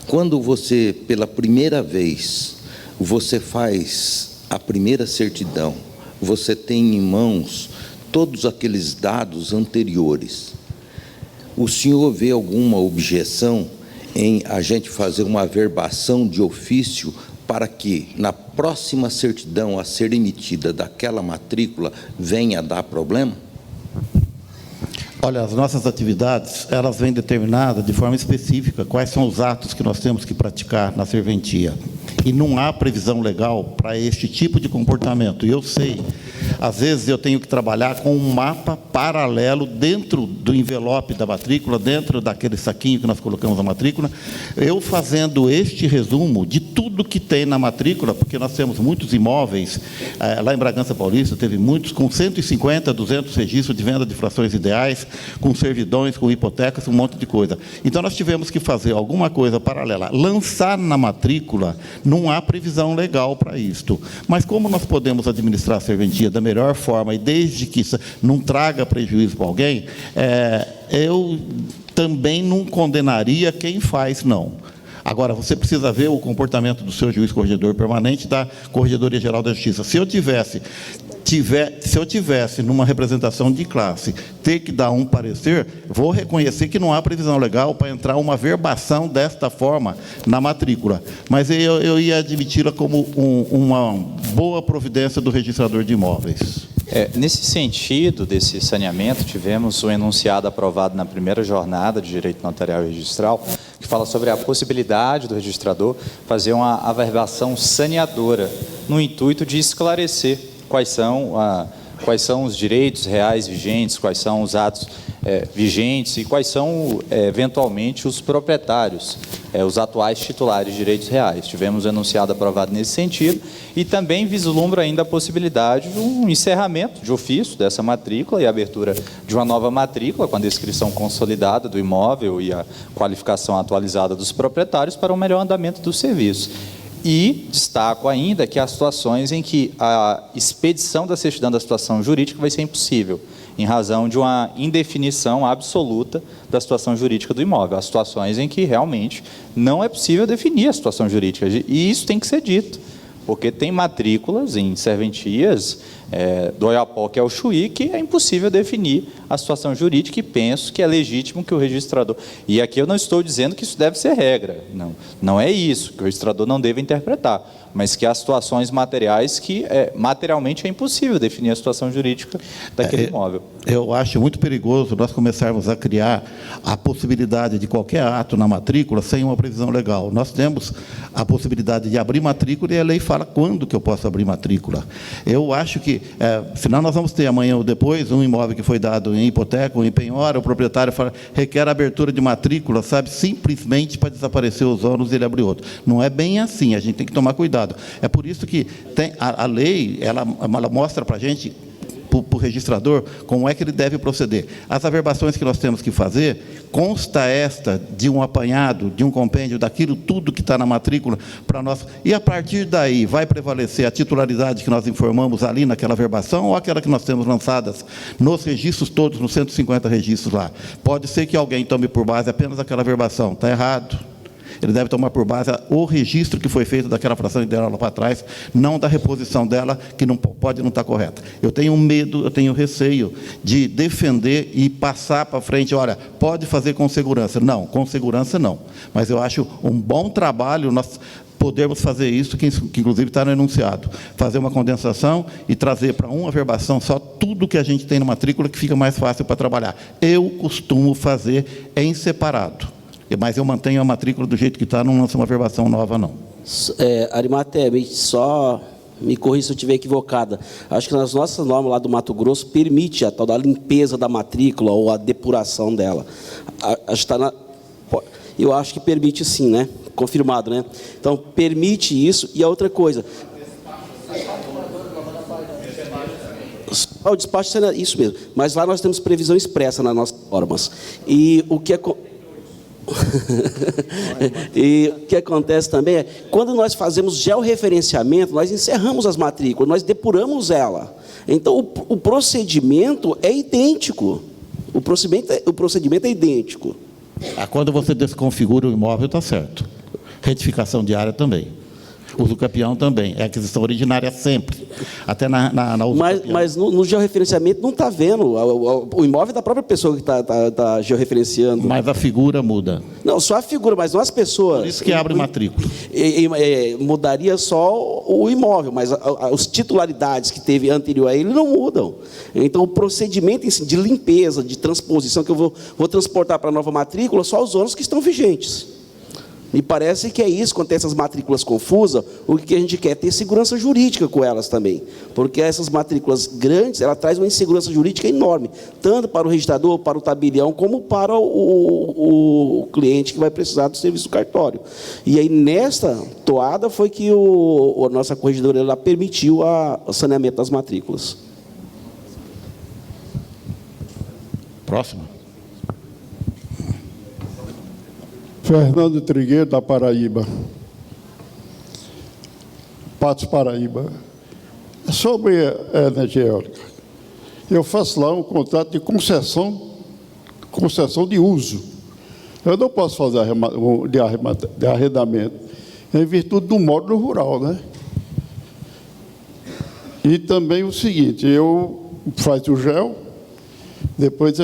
Quando você, pela primeira vez, você faz a primeira certidão, você tem em mãos todos aqueles dados anteriores. O senhor vê alguma objeção em a gente fazer uma averbação de ofício para que, na próxima certidão a ser emitida daquela matrícula, venha a dar problema? Olha, as nossas atividades, elas vêm determinadas de forma específica quais são os atos que nós temos que praticar na serventia. E não há previsão legal para este tipo de comportamento. E eu sei, às vezes eu tenho que trabalhar com um mapa paralelo dentro do envelope da matrícula, dentro daquele saquinho que nós colocamos na matrícula, eu fazendo este resumo de tudo que tem na matrícula, porque nós temos muitos imóveis, lá em Bragança Paulista teve muitos, com 150, 200 registros de venda de frações ideais, com servidões, com hipotecas, um monte de coisa. Então, nós tivemos que fazer alguma coisa paralela. Lançar na matrícula, não há previsão legal para isto. Mas como nós podemos administrar a serventia da melhor forma, e desde que isso não traga prejuízo para alguém, eu também não condenaria quem faz, não. Agora, você precisa ver o comportamento do seu juiz corregedor permanente da Corregedoria Geral da Justiça. Se eu tivesse numa representação de classe, ter que dar um parecer, vou reconhecer que não há previsão legal para entrar uma verbação desta forma na matrícula. Mas eu ia admiti-la como uma boa providência do registrador de imóveis. Nesse sentido, desse saneamento, tivemos um enunciado aprovado na primeira jornada de Direito Notarial e Registral, que fala sobre a possibilidade do registrador fazer uma averbação saneadora, no intuito de esclarecer quais são os direitos reais vigentes, quais são os atos vigentes e quais são, eventualmente, os proprietários, os atuais titulares de direitos reais. Tivemos um enunciado aprovado nesse sentido e também vislumbra ainda a possibilidade de um encerramento de ofício dessa matrícula e a abertura de uma nova matrícula com a descrição consolidada do imóvel e a qualificação atualizada dos proprietários para um melhor andamento do serviço. E destaco ainda que há situações em que a expedição da certidão da situação jurídica vai ser impossível, em razão de uma indefinição absoluta da situação jurídica do imóvel. Há situações em que realmente não é possível definir a situação jurídica, e isso tem que ser dito, porque tem matrículas em serventias do Oiapoque ao Chuí que é impossível definir a situação jurídica e penso que é legítimo que o registrador... E aqui eu não estou dizendo que isso deve ser regra, não é isso, que o registrador não deve interpretar, mas que há situações materiais que materialmente é impossível definir a situação jurídica daquele imóvel. Eu acho muito perigoso nós começarmos a criar a possibilidade de qualquer ato na matrícula sem uma previsão legal. Nós temos a possibilidade de abrir matrícula e a lei fala quando que eu posso abrir matrícula. Eu acho que, senão nós vamos ter amanhã ou depois um imóvel que foi dado em hipoteca ou em penhora, o proprietário fala, requer a abertura de matrícula, sabe, simplesmente para desaparecer os ônus e ele abrir outro. Não é bem assim, a gente tem que tomar cuidado. É por isso que a lei, ela mostra para a gente, para o registrador, como é que ele deve proceder. As averbações que nós temos que fazer, consta esta de um apanhado, de um compêndio, daquilo tudo que está na matrícula para nós. E, a partir daí, vai prevalecer a titularidade que nós informamos ali naquela averbação ou aquela que nós temos lançadas nos registros todos, nos 150 registros lá. Pode ser que alguém tome por base apenas aquela averbação. Está errado. Ele deve tomar por base o registro que foi feito daquela fração dela lá para trás, não da reposição dela, que não pode não estar correta. Eu tenho medo, eu tenho receio de defender e passar para frente, olha, pode fazer com segurança. Não, com segurança não. Mas eu acho um bom trabalho nós podermos fazer isso, que inclusive está no enunciado, fazer uma condensação e trazer para uma averbação só tudo que a gente tem na matrícula, que fica mais fácil para trabalhar. Eu costumo fazer em separado. Mas eu mantenho a matrícula do jeito que está, não lanço uma averbação nova, não. Arimaté, só me corrija se eu estiver equivocada. Acho que nas nossas normas lá do Mato Grosso, permite a tal da limpeza da matrícula ou a depuração dela. Eu acho que permite sim, né? Confirmado, né? Então, permite isso. E a outra coisa... O despacho será isso mesmo. Mas lá nós temos previsão expressa nas nossas normas. E o que é... E o que acontece também é, quando nós fazemos georreferenciamento, nós encerramos as matrículas, nós depuramos ela. Então, o procedimento é idêntico. O procedimento é idêntico. Quando você desconfigura o imóvel, está certo. Retificação diária também. Uso capião também. É aquisição originária sempre. Até na uso capião. Mas no georreferenciamento não está vendo. O imóvel é da própria pessoa que está georreferenciando. Mas a figura muda. Não, só a figura, mas não as pessoas. Por isso que abre matrícula. Mudaria só o imóvel, mas as titularidades que teve anterior a ele não mudam. Então, o procedimento de limpeza, de transposição, que eu vou transportar para a nova matrícula, só os ônus que estão vigentes. Me parece que é isso, quando tem essas matrículas confusas, o que a gente quer é ter segurança jurídica com elas também. Porque essas matrículas grandes, ela traz uma insegurança jurídica enorme, tanto para o registrador, para o tabelião, como para o cliente que vai precisar do serviço do cartório. E aí, nesta toada, foi que a nossa corregedora ela permitiu o saneamento das matrículas. Próximo. Fernando Trigueiro, da Paraíba. Patos, Paraíba. Sobre a energia eólica, eu faço lá um contrato de concessão de uso. Eu não posso fazer de arrendamento, em virtude do módulo rural, né? E também o seguinte, eu faço o gel, depois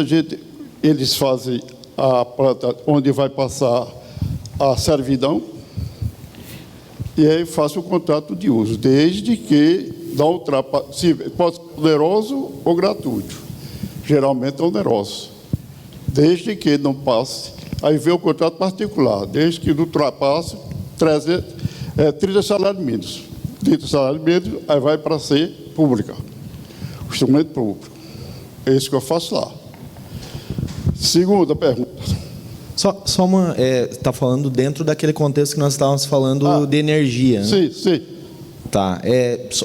eles fazem a planta onde vai passar a servidão, e aí faço o contrato de uso, desde que não ultrapasse, pode ser oneroso ou gratuito, geralmente é oneroso, desde que não passe, aí vem o contrato particular, desde que não ultrapasse 30 salários mínimos. 30 salários mínimos, aí vai para ser pública, o instrumento público. É isso que eu faço lá. Segunda pergunta. Só uma... Está falando dentro daquele contexto que nós estávamos falando de energia. Sim, sim. Tá.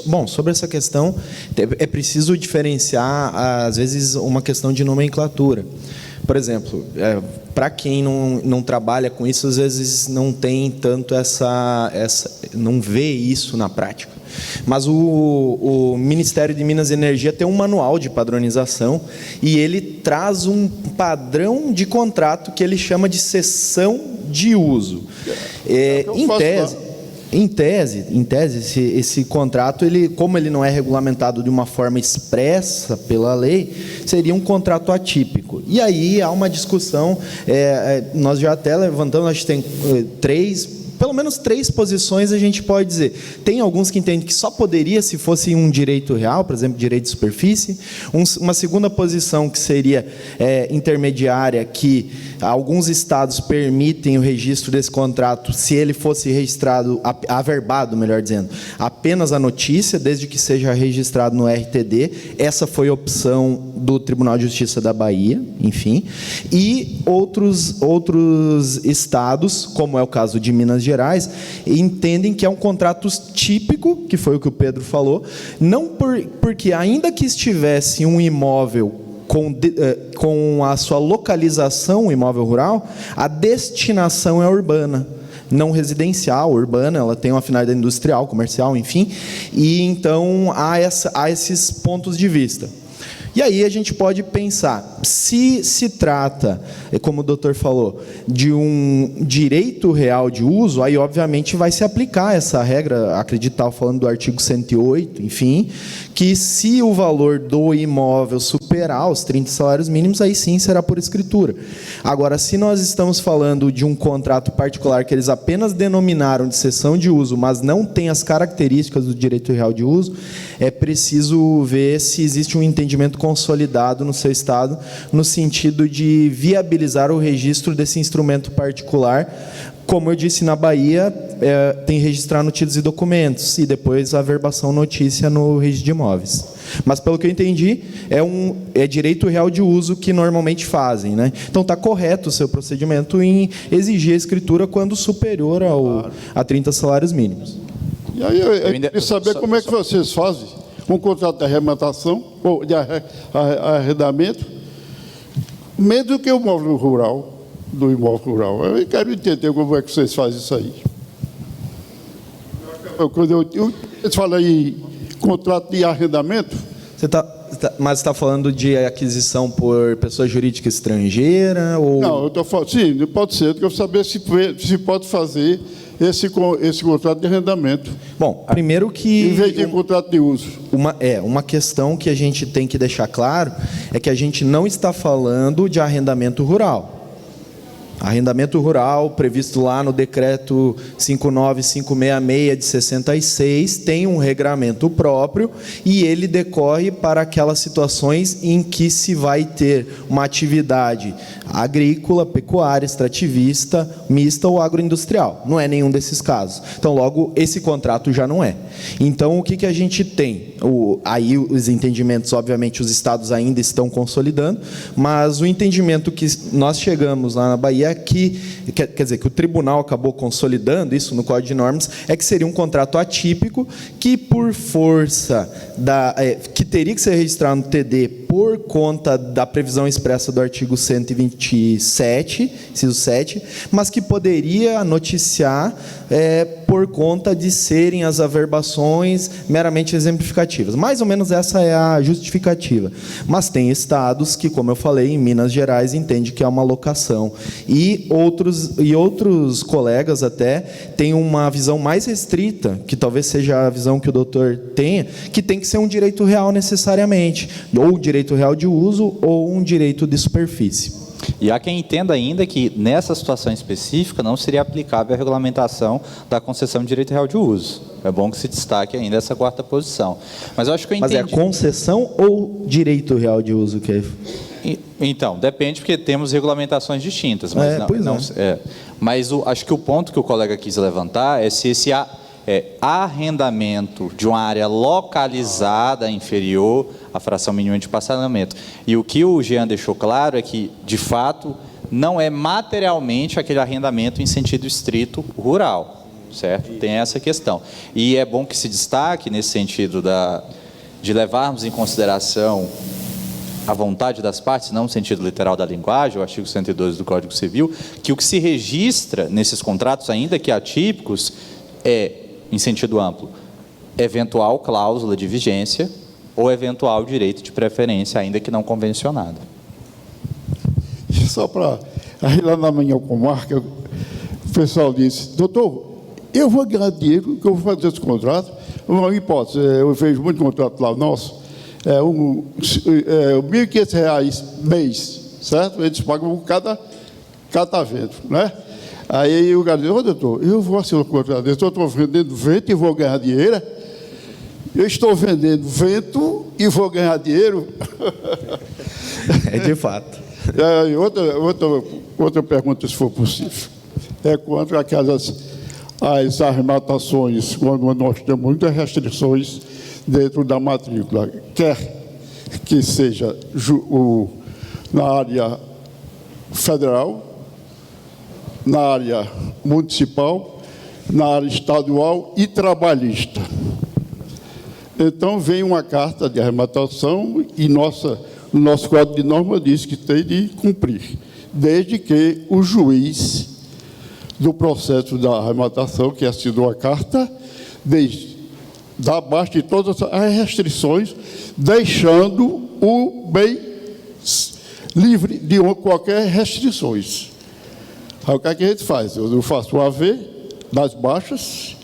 Bom, sobre essa questão, é preciso diferenciar, às vezes, uma questão de nomenclatura. Por exemplo, para quem não trabalha com isso, às vezes não tem tanto não vê isso na prática. Mas o Ministério de Minas e Energia tem um manual de padronização e ele traz um padrão de contrato que ele chama de cessão de uso. Em tese, esse contrato, como ele não é regulamentado de uma forma expressa pela lei, seria um contrato atípico. E aí há uma discussão, nós já até levantamos, acho que tem pelo menos três posições a gente pode dizer. Tem alguns que entendem que só poderia se fosse um direito real, por exemplo, direito de superfície. Uma segunda posição que seria intermediária, que alguns estados permitem o registro desse contrato se ele fosse registrado, averbado, melhor dizendo, apenas a notícia, desde que seja registrado no RTD. Essa foi a opção do Tribunal de Justiça da Bahia, enfim. E outros estados, como é o caso de Minas Gerais, entendem que é um contrato típico, que foi o que o Pedro falou, não porque ainda que estivesse um imóvel com a sua localização, o imóvel rural, a destinação é urbana, não residencial, urbana, ela tem uma finalidade industrial, comercial, enfim, e então há esses pontos de vista. E aí a gente pode pensar, se trata, como o doutor falou, de um direito real de uso, aí obviamente vai se aplicar essa regra, acreditar, falando do artigo 108, enfim, que se o valor do imóvel superar os 30 salários mínimos, aí sim será por escritura. Agora, se nós estamos falando de um contrato particular que eles apenas denominaram de cessão de uso, mas não tem as características do direito real de uso, é preciso ver se existe um entendimento consolidado no seu estado, no sentido de viabilizar o registro desse instrumento particular. Como eu disse, na Bahia, tem registrar no títulos e documentos, e depois a averbação notícia no registro de imóveis. Mas, pelo que eu entendi, é direito real de uso que normalmente fazem, né? Então, está correto o seu procedimento em exigir a escritura quando superior a 30 salários mínimos. E aí, eu queria saber como é que vocês fazem um contrato de arrematação, ou de arrendamento, mesmo que o imóvel rural, do imóvel rural. Eu quero entender como é que vocês fazem isso aí. Quando eu falo em contrato de arrendamento... Mas está falando de aquisição por pessoa jurídica estrangeira? Ou... Não, eu estou falando... Sim, pode ser. Eu quero saber se pode fazer esse contrato de arrendamento. Bom, primeiro que... Em vez de contrato de uso. Uma questão que a gente tem que deixar claro é que a gente não está falando de arrendamento rural. Arrendamento rural, previsto lá no decreto 59566 de 66, tem um regramento próprio e ele decorre para aquelas situações em que se vai ter uma atividade agrícola, pecuária, extrativista, mista ou agroindustrial. Não é nenhum desses casos. Então, logo, esse contrato já não é. Então, o que a gente tem? Aí os entendimentos, obviamente, os estados ainda estão consolidando, mas o entendimento que nós chegamos lá na Bahia que o tribunal acabou consolidando isso no Código de Normas, é que seria um contrato atípico que, por força que teria que ser registrado no TD por conta da previsão expressa do artigo 127, inciso 7, mas que poderia noticiar por conta de serem as averbações meramente exemplificativas. Mais ou menos essa é a justificativa. Mas tem estados que, como eu falei, em Minas Gerais, entende que é uma locação. E outros colegas até têm uma visão mais restrita, que talvez seja a visão que o doutor tenha, que tem que ser um direito real necessariamente, ou direito real de uso, ou um direito de superfície. E há quem entenda ainda que, nessa situação específica, não seria aplicável a regulamentação da concessão de direito real de uso. É bom que se destaque ainda essa quarta posição. Mas eu acho que eu entendi. Mas é concessão ou direito real de uso que é? Então, depende, porque temos regulamentações distintas. Mas mas acho que o ponto que o colega quis levantar é se esse arrendamento de uma área localizada inferior à fração mínima de parcelamento. E o que o Jean deixou claro é que, de fato, não é materialmente aquele arrendamento em sentido estrito rural, certo? Tem essa questão. E é bom que se destaque, nesse sentido de levarmos em consideração a vontade das partes, não no sentido literal da linguagem, o artigo 112 do Código Civil, que o que se registra nesses contratos, ainda que atípicos, em sentido amplo, eventual cláusula de vigência ou eventual direito de preferência, ainda que não convencionado. Só para... Aí lá na minha comarca, o pessoal disse, doutor, eu vou ganhar dinheiro, que eu vou fazer esse contrato. Uma hipótese, eu vejo muito contrato lá nosso, R$1.500 mês, certo? Eles pagam cada vento, né? Aí o cara diz, doutor, eu vou assinar o contrato, eu estou vendendo vento e vou ganhar dinheiro. Eu estou vendendo vento e vou ganhar dinheiro. É de fato. Outra pergunta, se for possível. É quanto as arrematações, quando nós temos muitas restrições dentro da matrícula, quer que seja na área federal, na área municipal, na área estadual e trabalhista. Então, vem uma carta de arrematação e o nosso Código de Norma diz que tem de cumprir, desde que o juiz do processo da arrematação, que assinou a carta, dá baixa de todas as restrições, deixando o bem livre de qualquer restrições. Aí o que é que a gente faz? Eu faço o AV das baixas,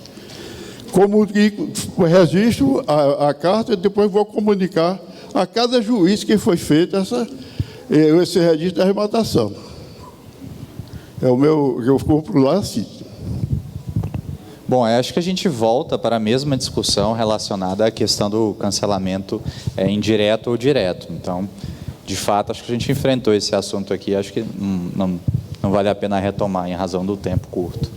como que registro a carta e depois vou comunicar a cada juiz que foi feito esse registro de arrematação. Eu compro lá assim. Bom, acho que a gente volta para a mesma discussão relacionada à questão do cancelamento indireto ou direto. Então, de fato, acho que a gente enfrentou esse assunto aqui, acho que não vale a pena retomar em razão do tempo curto.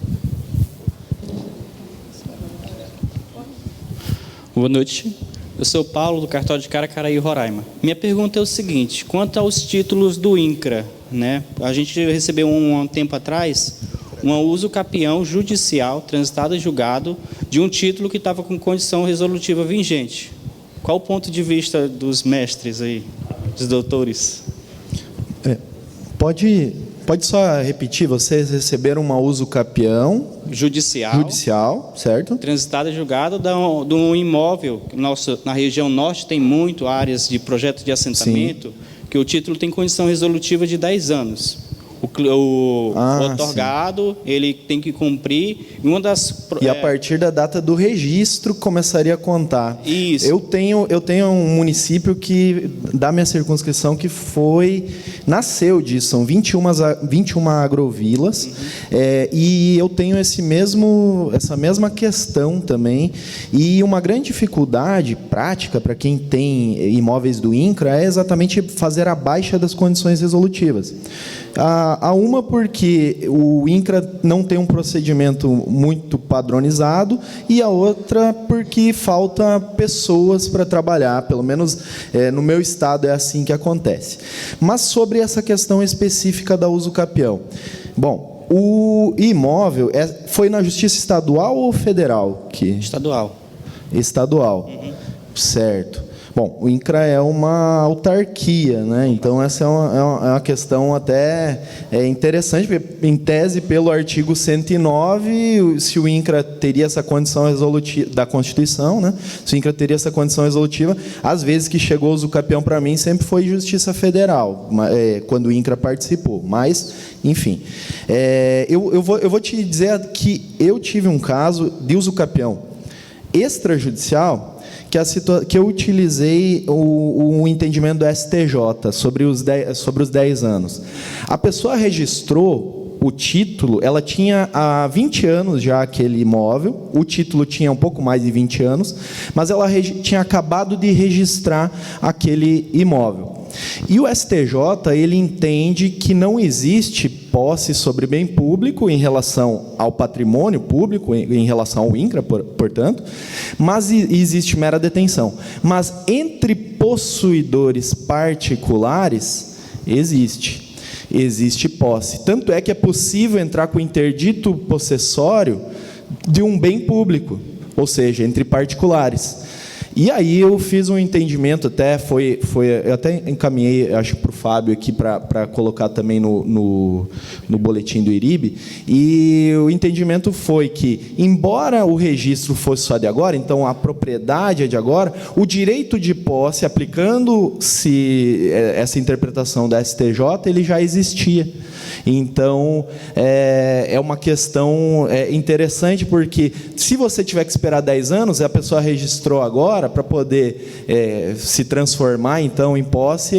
Boa noite. Eu sou o Paulo, do cartório de Caracaraí, Roraima. Minha pergunta é o seguinte, quanto aos títulos do INCRA, né? A gente recebeu um tempo atrás um uso capião judicial, transitado e julgado, de um título que estava com condição resolutiva vigente. Qual o ponto de vista dos mestres aí, dos doutores? Pode só repetir, vocês receberam uma uso capião judicial, certo? Transitado e julgado de um imóvel, na região norte tem muito áreas de projeto de assentamento, sim, que o título tem condição resolutiva de 10 anos. o otorgado, ele tem que cumprir. E a partir da data do registro começaria a contar. Isso. Eu tenho um município que da minha circunscrição que nasceu disso, são 21 agrovilas, e eu tenho essa mesma questão também. E uma grande dificuldade prática para quem tem imóveis do INCRA é exatamente fazer a baixa das condições resolutivas. Há uma porque o INCRA não tem um procedimento muito padronizado e a outra porque falta pessoas para trabalhar, pelo menos no meu estado é assim que acontece. Mas sobre essa questão específica da uso capião. Bom, o imóvel foi na Justiça Estadual ou Federal? Estadual. Estadual, certo. Bom, o INCRA é uma autarquia, né? Então essa é uma questão até interessante, porque em tese, pelo artigo 109, se o INCRA teria essa condição resolutiva da Constituição, né? Se o INCRA teria essa condição resolutiva, às vezes que chegou o uso capião para mim sempre foi Justiça Federal, quando o INCRA participou. Mas, enfim, eu vou te dizer que eu tive um caso de uso capião extrajudicial, que eu utilizei o entendimento do STJ sobre os 10 anos. A pessoa registrou o título, ela tinha há 20 anos já aquele imóvel, o título tinha um pouco mais de 20 anos, mas ela tinha acabado de registrar aquele imóvel. E o STJ, ele entende que não existe posse sobre bem público em relação ao patrimônio público, em relação ao INCRA, portanto, mas existe mera detenção. Mas entre possuidores particulares, existe posse. Tanto é que é possível entrar com interdito possessório de um bem público, ou seja, entre particulares. E aí eu fiz um entendimento, eu até encaminhei, acho, para o Fábio aqui, para colocar também no boletim do IRIB, e o entendimento foi que, embora o registro fosse só de agora, então a propriedade é de agora, o direito de posse, aplicando-se essa interpretação da STJ, ele já existia. Então, é uma questão interessante, porque se você tiver que esperar 10 anos, a pessoa registrou agora, para poder se transformar, então, em posse,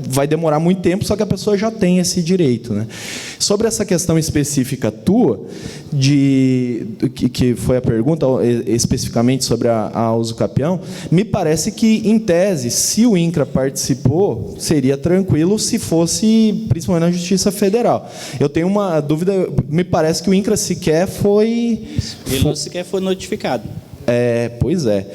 vai demorar muito tempo, só que a pessoa já tem esse direito, né? Sobre essa questão específica tua, que foi a pergunta, especificamente sobre a uso capião, me parece que, em tese, se o INCRA participou, seria tranquilo se fosse, principalmente na Justiça Federal. Eu tenho uma dúvida, me parece que o INCRA sequer foi... Ele sequer foi notificado. Pois é.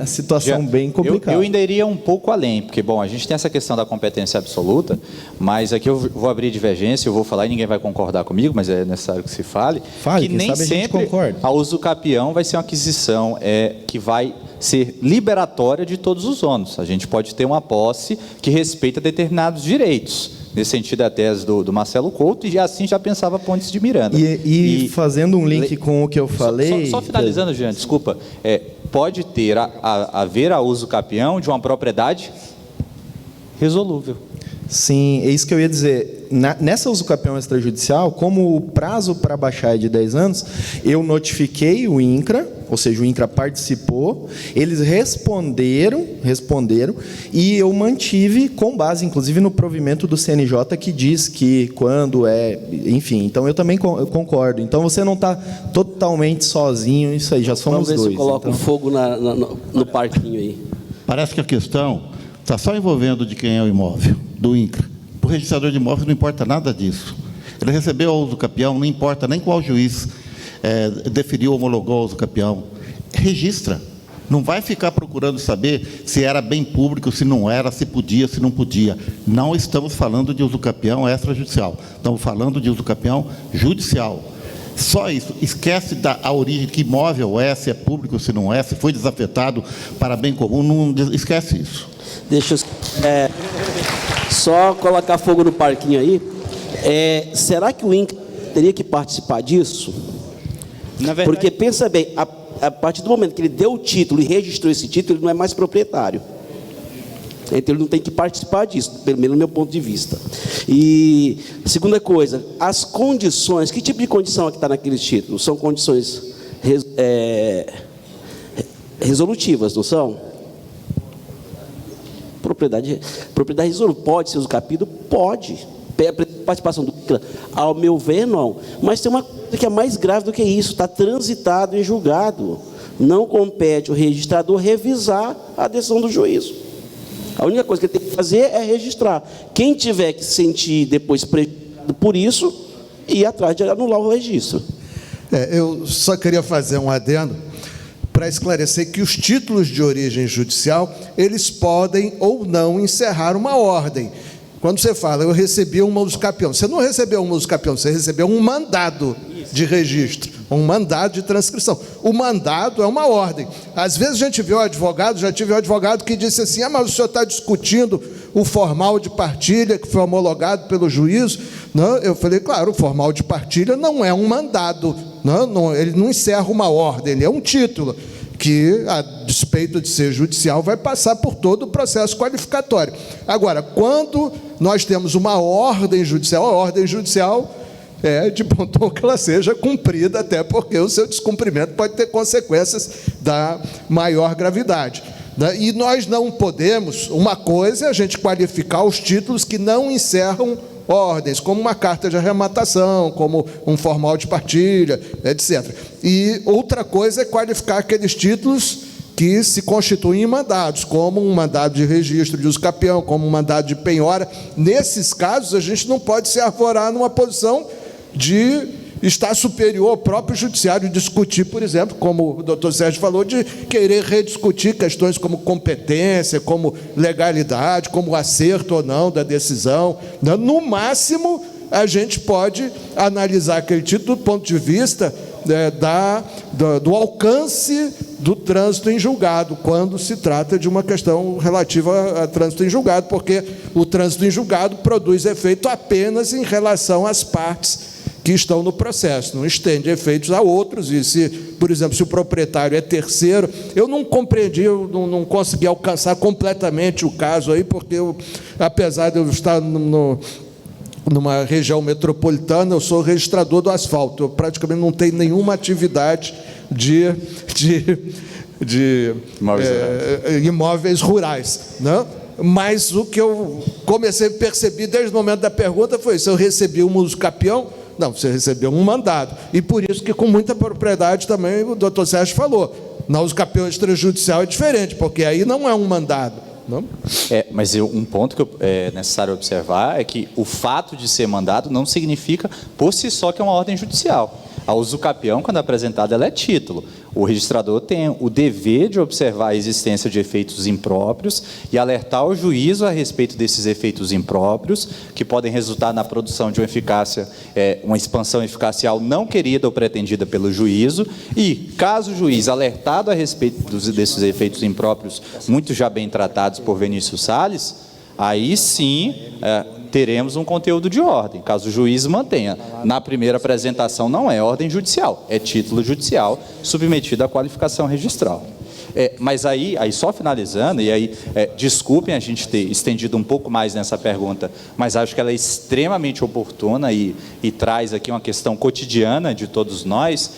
A situação bem complicada. Eu ainda iria um pouco além, porque, bom, a gente tem essa questão da competência absoluta, mas aqui eu vou abrir divergência, eu vou falar e ninguém vai concordar comigo, mas é necessário que se fale. Fale, que nem sempre a uso capião vai ser uma aquisição que vai ser liberatória de todos os ônus. A gente pode ter uma posse que respeita determinados direitos. Nesse sentido, a tese do Marcelo Couto, e assim já pensava Pontes de Miranda. E fazendo um link com o que eu falei... Só finalizando, Jean, desculpa. Pode haver a uso capião de uma propriedade resolúvel. Sim, é isso que eu ia dizer. Nessa uso capião extrajudicial, como o prazo para baixar é de 10 anos, eu notifiquei o INCRA, ou seja, o INCRA participou, eles responderam, e eu mantive com base, inclusive, no provimento do CNJ, que diz que quando enfim, então eu também concordo. Então você não está totalmente sozinho, isso aí, já somos dois. Vamos ver se eu coloco fogo no parquinho aí. Parece que a questão está só envolvendo de quem é o imóvel, do INCRA. Para o registrador de imóveis não importa nada disso. Ele recebeu o uso capião, não importa nem qual juiz deferiu, homologou o uso capião. Registra. Não vai ficar procurando saber se era bem público, se não era, se podia, se não podia. Não estamos falando de uso capião extrajudicial. Estamos falando de uso capião judicial. Só isso. Esquece a origem, que imóvel se é público, se não é, se foi desafetado para bem comum. Não, esquece isso. Deixa eu só colocar fogo no parquinho aí. Será que o INCRA teria que participar disso? Na verdade, porque, pensa bem, a partir do momento que ele deu o título e registrou esse título, ele não é mais proprietário. Então, ele não tem que participar disso, pelo menos no meu ponto de vista. E, segunda coisa, as condições, que tipo de condição é que está naqueles títulos? São condições resolutivas, não são? Propriedade resolutiva. Pode ser usucapido? Pode. Participação do INCRA? Ao meu ver, não. Mas tem uma coisa que é mais grave do que isso, está transitado em julgado. Não compete o registrador revisar a decisão do juízo. A única coisa que ele tem que fazer é registrar. Quem tiver que se sentir depois prejudicado por isso, ir atrás de anular o registro. Eu só queria fazer um adendo para esclarecer que os títulos de origem judicial, eles podem ou não encerrar uma ordem. Quando você fala, eu recebi um modus capião, você não recebeu um modus capião, você recebeu um mandado de registro, um mandado de transcrição. O mandado é uma ordem. Às vezes a gente vê o advogado, já tive um advogado que disse assim, mas o senhor está discutindo o formal de partilha que foi homologado pelo juízo. Não, eu falei, claro, o formal de partilha não é um mandado, ele não encerra uma ordem, ele é um título que, a despeito de ser judicial, vai passar por todo o processo qualificatório. Agora, quando nós temos uma ordem judicial, a ordem judicial é de bom tom que ela seja cumprida, até porque o seu descumprimento pode ter consequências da maior gravidade. E nós não podemos, uma coisa é a gente qualificar os títulos que não encerram ordens, como uma carta de arrematação, como um formal de partilha, etc. E outra coisa é qualificar aqueles títulos que se constituem em mandados, como um mandado de registro de uso capião, como um mandado de penhora. Nesses casos, a gente não pode se arvorar numa posição de estar superior ao próprio judiciário, discutir, por exemplo, como o doutor Sérgio falou, de querer rediscutir questões como competência, como legalidade, como acerto ou não da decisão. No máximo, a gente pode analisar aquele título do ponto de vista do alcance do trânsito em julgado, quando se trata de uma questão relativa a trânsito em julgado, porque o trânsito em julgado produz efeito apenas em relação às partes que estão no processo, não estende efeitos a outros. E se, por exemplo, se o proprietário é terceiro, eu não compreendi, eu não consegui alcançar completamente o caso aí, porque apesar de eu estar numa região metropolitana, eu sou registrador do asfalto, eu praticamente não tenho nenhuma atividade de imóveis rurais, né? Mas o que eu comecei a perceber desde o momento da pergunta foi: se eu recebi um uso capião, não, você recebeu um mandado. E por isso que, com muita propriedade, também o doutor Sérgio falou, na uso capião extrajudicial é diferente, porque aí não é um mandado. Não? Mas um ponto que é necessário observar é que o fato de ser mandado não significa, por si só, que é uma ordem judicial. A uso capião, quando apresentada, ela é título. O registrador tem o dever de observar a existência de efeitos impróprios e alertar o juízo a respeito desses efeitos impróprios, que podem resultar na produção de uma eficácia, uma expansão eficacial não querida ou pretendida pelo juízo. E, caso o juiz, alertado a respeito desses efeitos impróprios, muito já bem tratados por Vinícius Salles, aí sim teremos um conteúdo de ordem, caso o juiz mantenha. Na primeira apresentação não é ordem judicial, é título judicial submetido à qualificação registral. Mas aí só finalizando, e aí desculpem a gente ter estendido um pouco mais nessa pergunta, mas acho que ela é extremamente oportuna e traz aqui uma questão cotidiana de todos nós,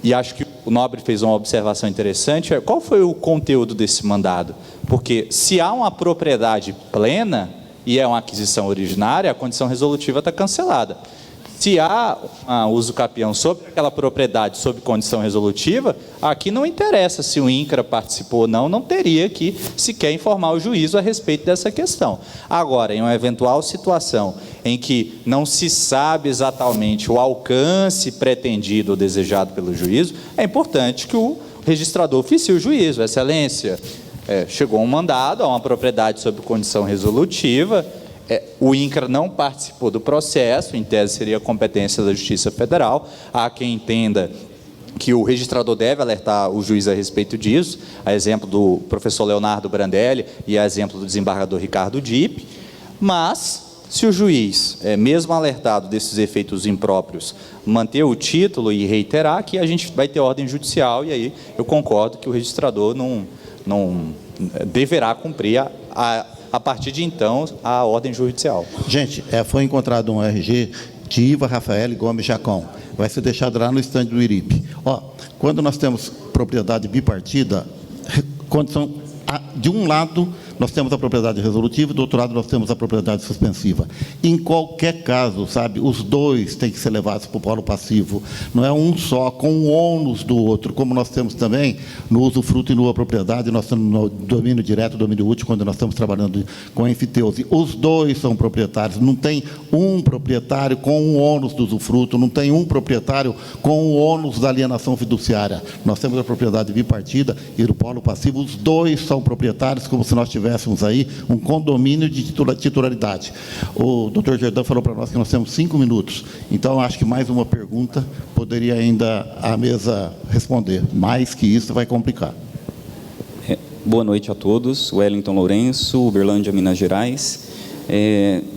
e acho que o Nobre fez uma observação interessante, qual foi o conteúdo desse mandado? Porque se há uma propriedade plena e é uma aquisição originária, a condição resolutiva está cancelada. Se há uso capião sobre aquela propriedade sob condição resolutiva, aqui não interessa se o INCRA participou ou não teria que sequer informar o juízo a respeito dessa questão. Agora, em uma eventual situação em que não se sabe exatamente o alcance pretendido ou desejado pelo juízo, é importante que o registrador oficie o juízo. Excelência, chegou um mandado a uma propriedade sob condição resolutiva, o INCRA não participou do processo, em tese seria competência da Justiça Federal. Há quem entenda que o registrador deve alertar o juiz a respeito disso, a exemplo do professor Leonardo Brandelli e a exemplo do desembargador Ricardo Dipp. Mas, se o juiz, mesmo alertado desses efeitos impróprios, manter o título e reiterar, que a gente vai ter ordem judicial, e aí eu concordo que o registrador não deverá cumprir a partir de então, a ordem judicial. Gente, foi encontrado um RG de Iva Rafael Gomes Jacão. Vai ser deixado lá no estande do IRIP. Quando nós temos propriedade bipartida, condição, de um lado nós temos a propriedade resolutiva, do outro lado nós temos a propriedade suspensiva. Em qualquer caso, sabe, os dois têm que ser levados para o polo passivo. Não é um só, com o ônus do outro, como nós temos também no usufruto e nua propriedade, nós temos no domínio direto, domínio útil, quando nós estamos trabalhando com enfiteuse. Os dois são proprietários, não tem um proprietário com o ônus do usufruto, não tem um proprietário com o ônus da alienação fiduciária. Nós temos a propriedade bipartida e do polo passivo, os dois são proprietários, como se nós tivéssemos aí um condomínio de titularidade. O doutor Jordão falou para nós que nós temos 5 minutos, então acho que mais uma pergunta poderia ainda a mesa responder. Mais que isso vai complicar. Boa noite a todos. Wellington Lourenço, Uberlândia, Minas Gerais.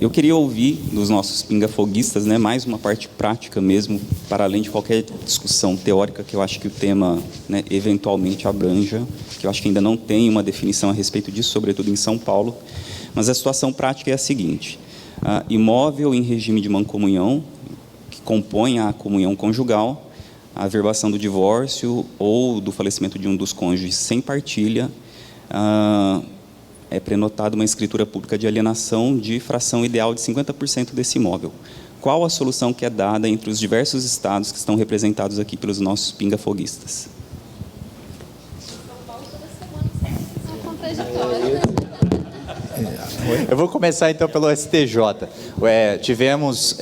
Eu queria ouvir dos nossos pingafoguistas, né, mais uma parte prática mesmo, para além de qualquer discussão teórica que eu acho que o tema, né, eventualmente abranja, que eu acho que ainda não tem uma definição a respeito disso, sobretudo em São Paulo. Mas a situação prática é a seguinte: imóvel em regime de mancomunhão, que compõe a comunhão conjugal, a averbação do divórcio ou do falecimento de um dos cônjuges sem partilha, é prenotada uma escritura pública de alienação de fração ideal de 50% desse imóvel. Qual a solução que é dada entre os diversos estados que estão representados aqui pelos nossos pingafoguistas? Eu vou começar então pelo STJ. Tivemos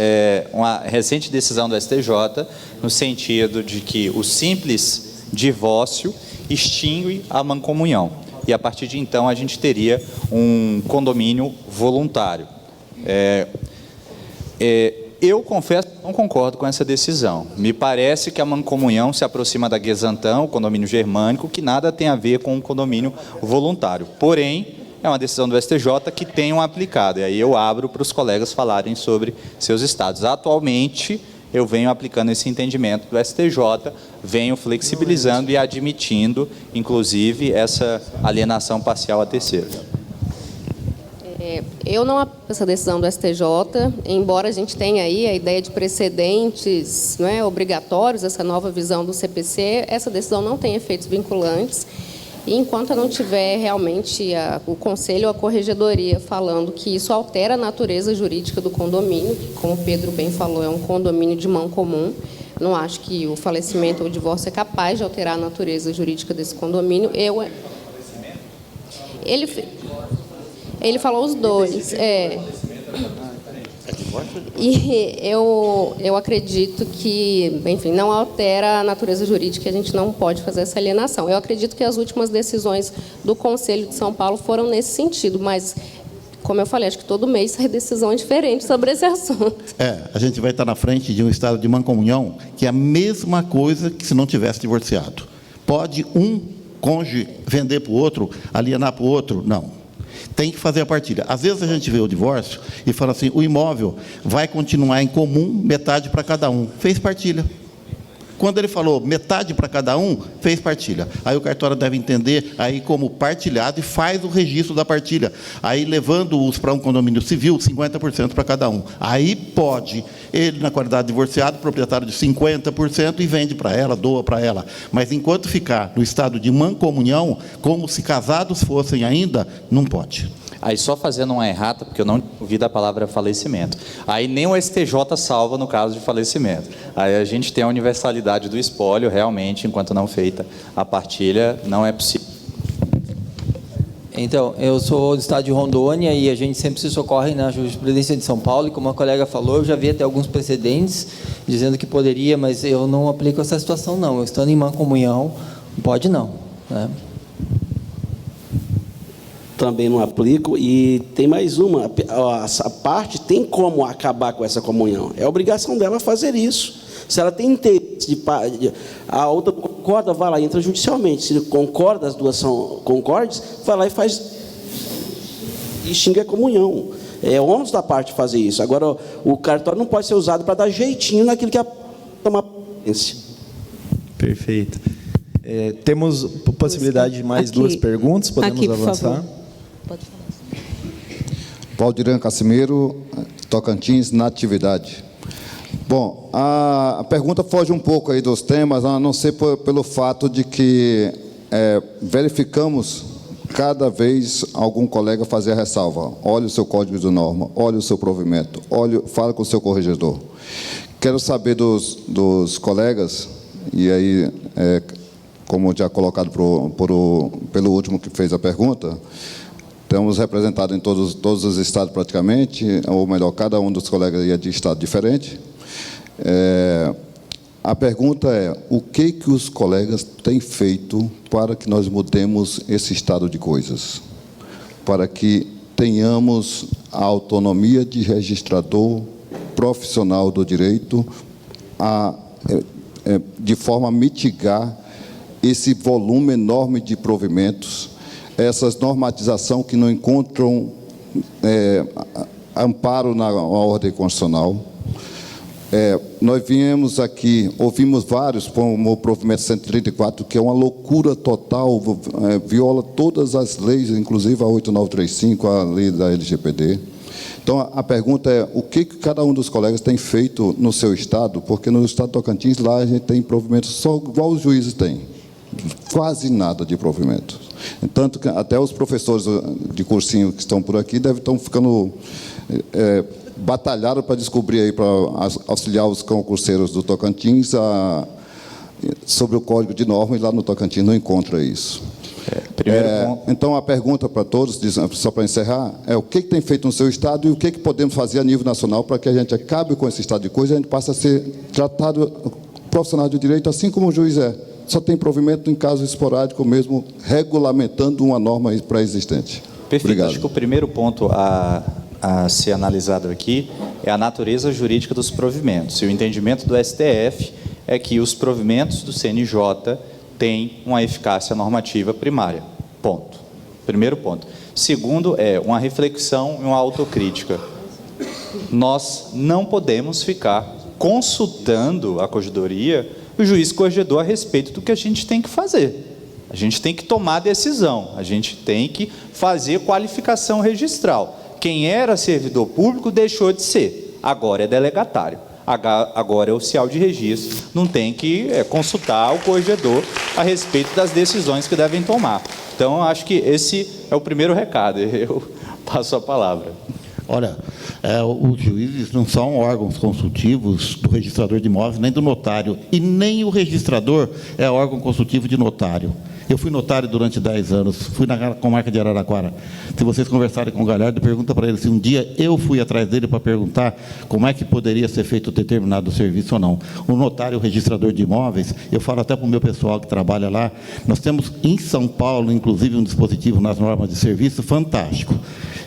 uma recente decisão do STJ no sentido de que o simples divórcio extingue a mancomunhão. E, a partir de então, a gente teria um condomínio voluntário. Eu confesso que não concordo com essa decisão. Me parece que a mancomunhão se aproxima da Guesantão, o condomínio germânico, que nada tem a ver com o condomínio voluntário. Porém, é uma decisão do STJ que tenham aplicado. E aí eu abro para os colegas falarem sobre seus estados. Atualmente, eu venho aplicando esse entendimento do STJ, venho flexibilizando e admitindo, inclusive, essa alienação parcial a terceiro. Eu não apoio essa decisão do STJ, embora a gente tenha aí a ideia de precedentes, não é, obrigatórios, essa nova visão do CPC, essa decisão não tem efeitos vinculantes. E enquanto não tiver realmente o Conselho ou a Corregedoria falando que isso altera a natureza jurídica do condomínio, que, como o Pedro bem falou, é um condomínio de mão comum, não acho que o falecimento ou o divórcio é capaz de alterar a natureza jurídica desse condomínio. Ele falou os dois. E eu acredito que, enfim, não altera a natureza jurídica, a gente não pode fazer essa alienação. Eu acredito que as últimas decisões do Conselho de São Paulo foram nesse sentido, mas, como eu falei, acho que todo mês sai decisão diferente sobre esse assunto. A gente vai estar na frente de um estado de mancomunhão que é a mesma coisa que se não tivesse divorciado. Pode um cônjuge vender para o outro, alienar para o outro? Não. Tem que fazer a partilha. Às vezes a gente vê o divórcio e fala assim, o imóvel vai continuar em comum, metade para cada um. Fez partilha. Quando ele falou metade para cada um, fez partilha. Aí o cartório deve entender aí como partilhado e faz o registro da partilha. Aí levando-os para um condomínio civil, 50% para cada um. Aí pode, ele na qualidade de divorciado, proprietário de 50% e vende para ela, doa para ela. Mas enquanto ficar no estado de mancomunhão, como se casados fossem ainda, não pode. Aí só fazendo uma errata, porque eu não ouvi da palavra falecimento. Aí nem o STJ salva no caso de falecimento. Aí a gente tem a universalidade do espólio, realmente, enquanto não feita a partilha, não é possível. Então, eu sou do estado de Rondônia e a gente sempre se socorre na jurisprudência de São Paulo, e como a colega falou, eu já vi até alguns precedentes dizendo que poderia, mas eu não aplico essa situação, não. Eu estando em mancomunhão, pode não, né? Também não aplico. E tem mais uma, a parte tem como acabar com essa comunhão, é obrigação dela fazer isso. Se ela tem interesse a outra concorda, vai lá e entra judicialmente. Se concorda, as duas são concordes, vai lá e faz, e extingue a comunhão. É ônus da parte fazer isso. Agora, o cartório não pode ser usado para dar jeitinho naquilo que é tomar potência. Perfeito. Temos possibilidade de mais duas perguntas, podemos avançar? Pode falar. Valdiran Casimiro, Tocantins, na atividade. Bom, a pergunta foge um pouco aí dos temas, a não ser pelo fato de que verificamos cada vez algum colega fazer a ressalva. Olhe o seu código de norma, olhe o seu provimento, fala com o seu corregedor. Quero saber dos colegas, e aí, como já colocado pelo último que fez a pergunta, estamos representados em todos os estados praticamente, ou melhor, cada um dos colegas é de estado diferente. A pergunta é, o que os colegas têm feito para que nós mudemos esse estado de coisas? Para que tenhamos a autonomia de registrador profissional do direito, de forma a mitigar esse volume enorme de provimentos, essas normatização que não encontram amparo na ordem constitucional. Nós viemos aqui, ouvimos vários, como o provimento 134, que é uma loucura total, viola todas as leis, inclusive a 8935, a lei da LGPD. Então, a pergunta é, o que cada um dos colegas tem feito no seu estado? Porque no estado de Tocantins, lá a gente tem provimento só igual os juízes têm. Quase nada de provimento. Tanto que até os professores de cursinho que estão por aqui devem estar ficando... batalharam para descobrir aí, para auxiliar os concurseiros do Tocantins sobre o código de norma, e lá no Tocantins não encontra isso. Então, a pergunta para todos, só para encerrar, é o que tem feito no seu estado e o que podemos fazer a nível nacional para que a gente acabe com esse estado de coisa e a gente passe a ser tratado profissional de direito assim como o juiz é. Só tem provimento em caso esporádico mesmo, regulamentando uma norma pré-existente. Perfeito. Obrigado. Acho que o primeiro ponto a ser analisado aqui é a natureza jurídica dos provimentos. E o entendimento do STF é que os provimentos do CNJ têm uma eficácia normativa primária. Ponto. Primeiro ponto. Segundo é uma reflexão e uma autocrítica. Nós não podemos ficar consultando a corregedoria, o juiz corregedor, a respeito do que a gente tem que fazer. A gente tem que tomar decisão, a gente tem que fazer qualificação registral. Quem era servidor público deixou de ser, agora é delegatário, agora é oficial de registro, não tem que consultar o corregedor a respeito das decisões que devem tomar. Então, acho que esse é o primeiro recado, eu passo a palavra. Olha, os juízes não são órgãos consultivos do registrador de imóveis, nem do notário, e nem o registrador é órgão consultivo de notário. Eu fui notário durante 10 anos, fui na comarca de Araraquara. Se vocês conversarem com o Galhardo, pergunta para ele se um dia eu fui atrás dele para perguntar como é que poderia ser feito determinado serviço ou não. O notário, o registrador de imóveis, eu falo até para o meu pessoal que trabalha lá, nós temos em São Paulo, inclusive, um dispositivo nas normas de serviço fantástico.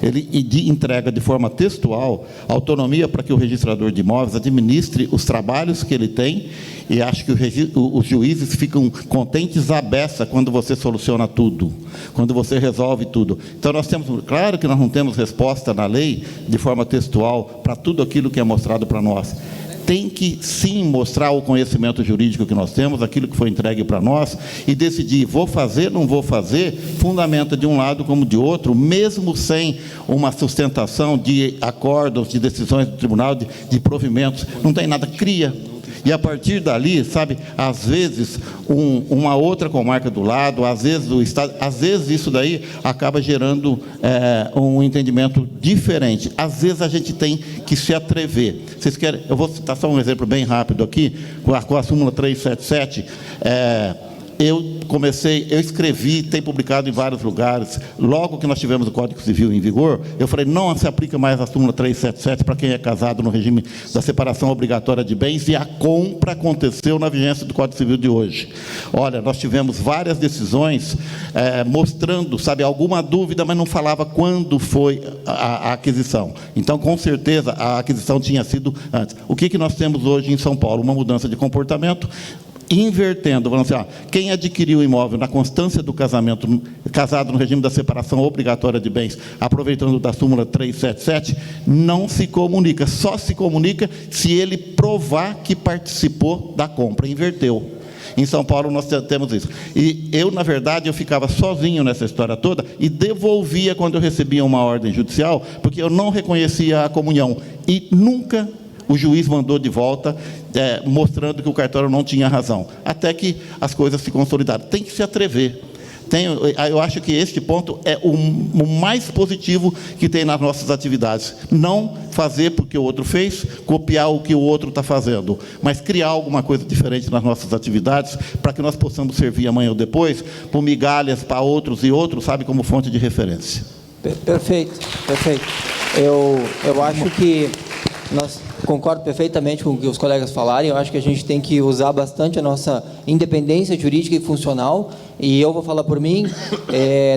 Ele entrega de forma textual autonomia para que o registrador de imóveis administre os trabalhos que ele tem, e acho que os juízes ficam contentes à beça quando você soluciona tudo, quando você resolve tudo. Então, nós temos, claro que nós não temos resposta na lei de forma textual para tudo aquilo que é mostrado para nós. Tem que, sim, mostrar o conhecimento jurídico que nós temos, aquilo que foi entregue para nós, e decidir, vou fazer, não vou fazer, fundamenta de um lado como de outro, mesmo sem uma sustentação de acordos, de decisões do tribunal, de provimentos, não tem nada, cria. E a partir dali, sabe, às vezes uma outra comarca do lado, às vezes o Estado, às vezes isso daí acaba gerando um entendimento diferente. Às vezes a gente tem que se atrever. Vocês querem? Eu vou citar só um exemplo bem rápido aqui, com a súmula 377. Eu escrevi, tem publicado em vários lugares, logo que nós tivemos o Código Civil em vigor, eu falei, não se aplica mais a súmula 377 para quem é casado no regime da separação obrigatória de bens, e a compra aconteceu na vigência do Código Civil de hoje. Olha, nós tivemos várias decisões mostrando, sabe, alguma dúvida, mas não falava quando foi a aquisição. Então, com certeza, a aquisição tinha sido antes. O que nós temos hoje em São Paulo? Uma mudança de comportamento, invertendo, falando assim, quem adquiriu o imóvel na constância do casamento, casado no regime da separação obrigatória de bens, aproveitando da súmula 377, não se comunica, só se comunica se ele provar que participou da compra, inverteu. Em São Paulo nós temos isso. E eu, na verdade, eu ficava sozinho nessa história toda e devolvia quando eu recebia uma ordem judicial, porque eu não reconhecia a comunhão. E nunca o juiz mandou de volta, mostrando que o cartório não tinha razão. Até que as coisas se consolidaram. Tem que se atrever. Eu acho que este ponto é o mais positivo que tem nas nossas atividades. Não fazer porque o outro fez, copiar o que o outro está fazendo, mas criar alguma coisa diferente nas nossas atividades para que nós possamos servir amanhã ou depois por migalhas para outros e outros, sabe, como fonte de referência. Perfeito, perfeito. Eu acho que nós concordo perfeitamente com o que os colegas falaram. Eu acho que a gente tem que usar bastante a nossa independência jurídica e funcional. E eu vou falar por mim,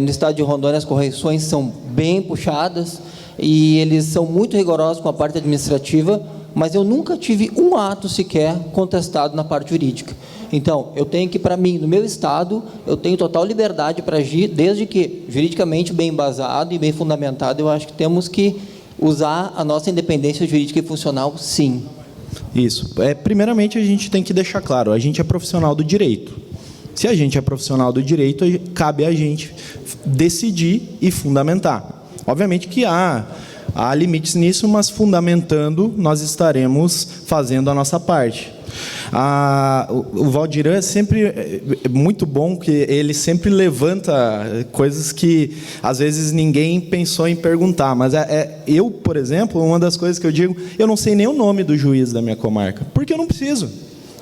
no estado de Rondônia as correições são bem puxadas e eles são muito rigorosos com a parte administrativa, mas eu nunca tive um ato sequer contestado na parte jurídica. Então, eu tenho que, para mim, no meu estado, eu tenho total liberdade para agir, desde que juridicamente bem embasado e bem fundamentado. Eu acho que temos que usar a nossa independência jurídica e funcional, sim. Isso. Primeiramente, a gente tem que deixar claro, a gente é profissional do direito. Se a gente é profissional do direito, cabe a gente decidir e fundamentar. Obviamente que há limites nisso, mas fundamentando, nós estaremos fazendo a nossa parte. O Valdiran é sempre muito bom, que ele sempre levanta coisas que às vezes ninguém pensou em perguntar, mas eu, por exemplo, uma das coisas que eu digo, eu não sei nem o nome do juiz da minha comarca, porque eu não preciso.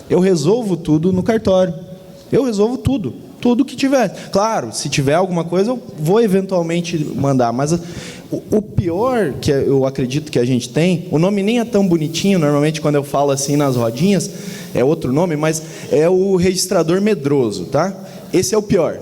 Eu resolvo tudo no cartório. Eu resolvo tudo que tiver. Claro, se tiver alguma coisa, eu vou eventualmente mandar, mas o pior que eu acredito que a gente tem, o nome nem é tão bonitinho, normalmente quando eu falo assim nas rodinhas, é outro nome, mas é o registrador medroso, tá? Esse é o pior,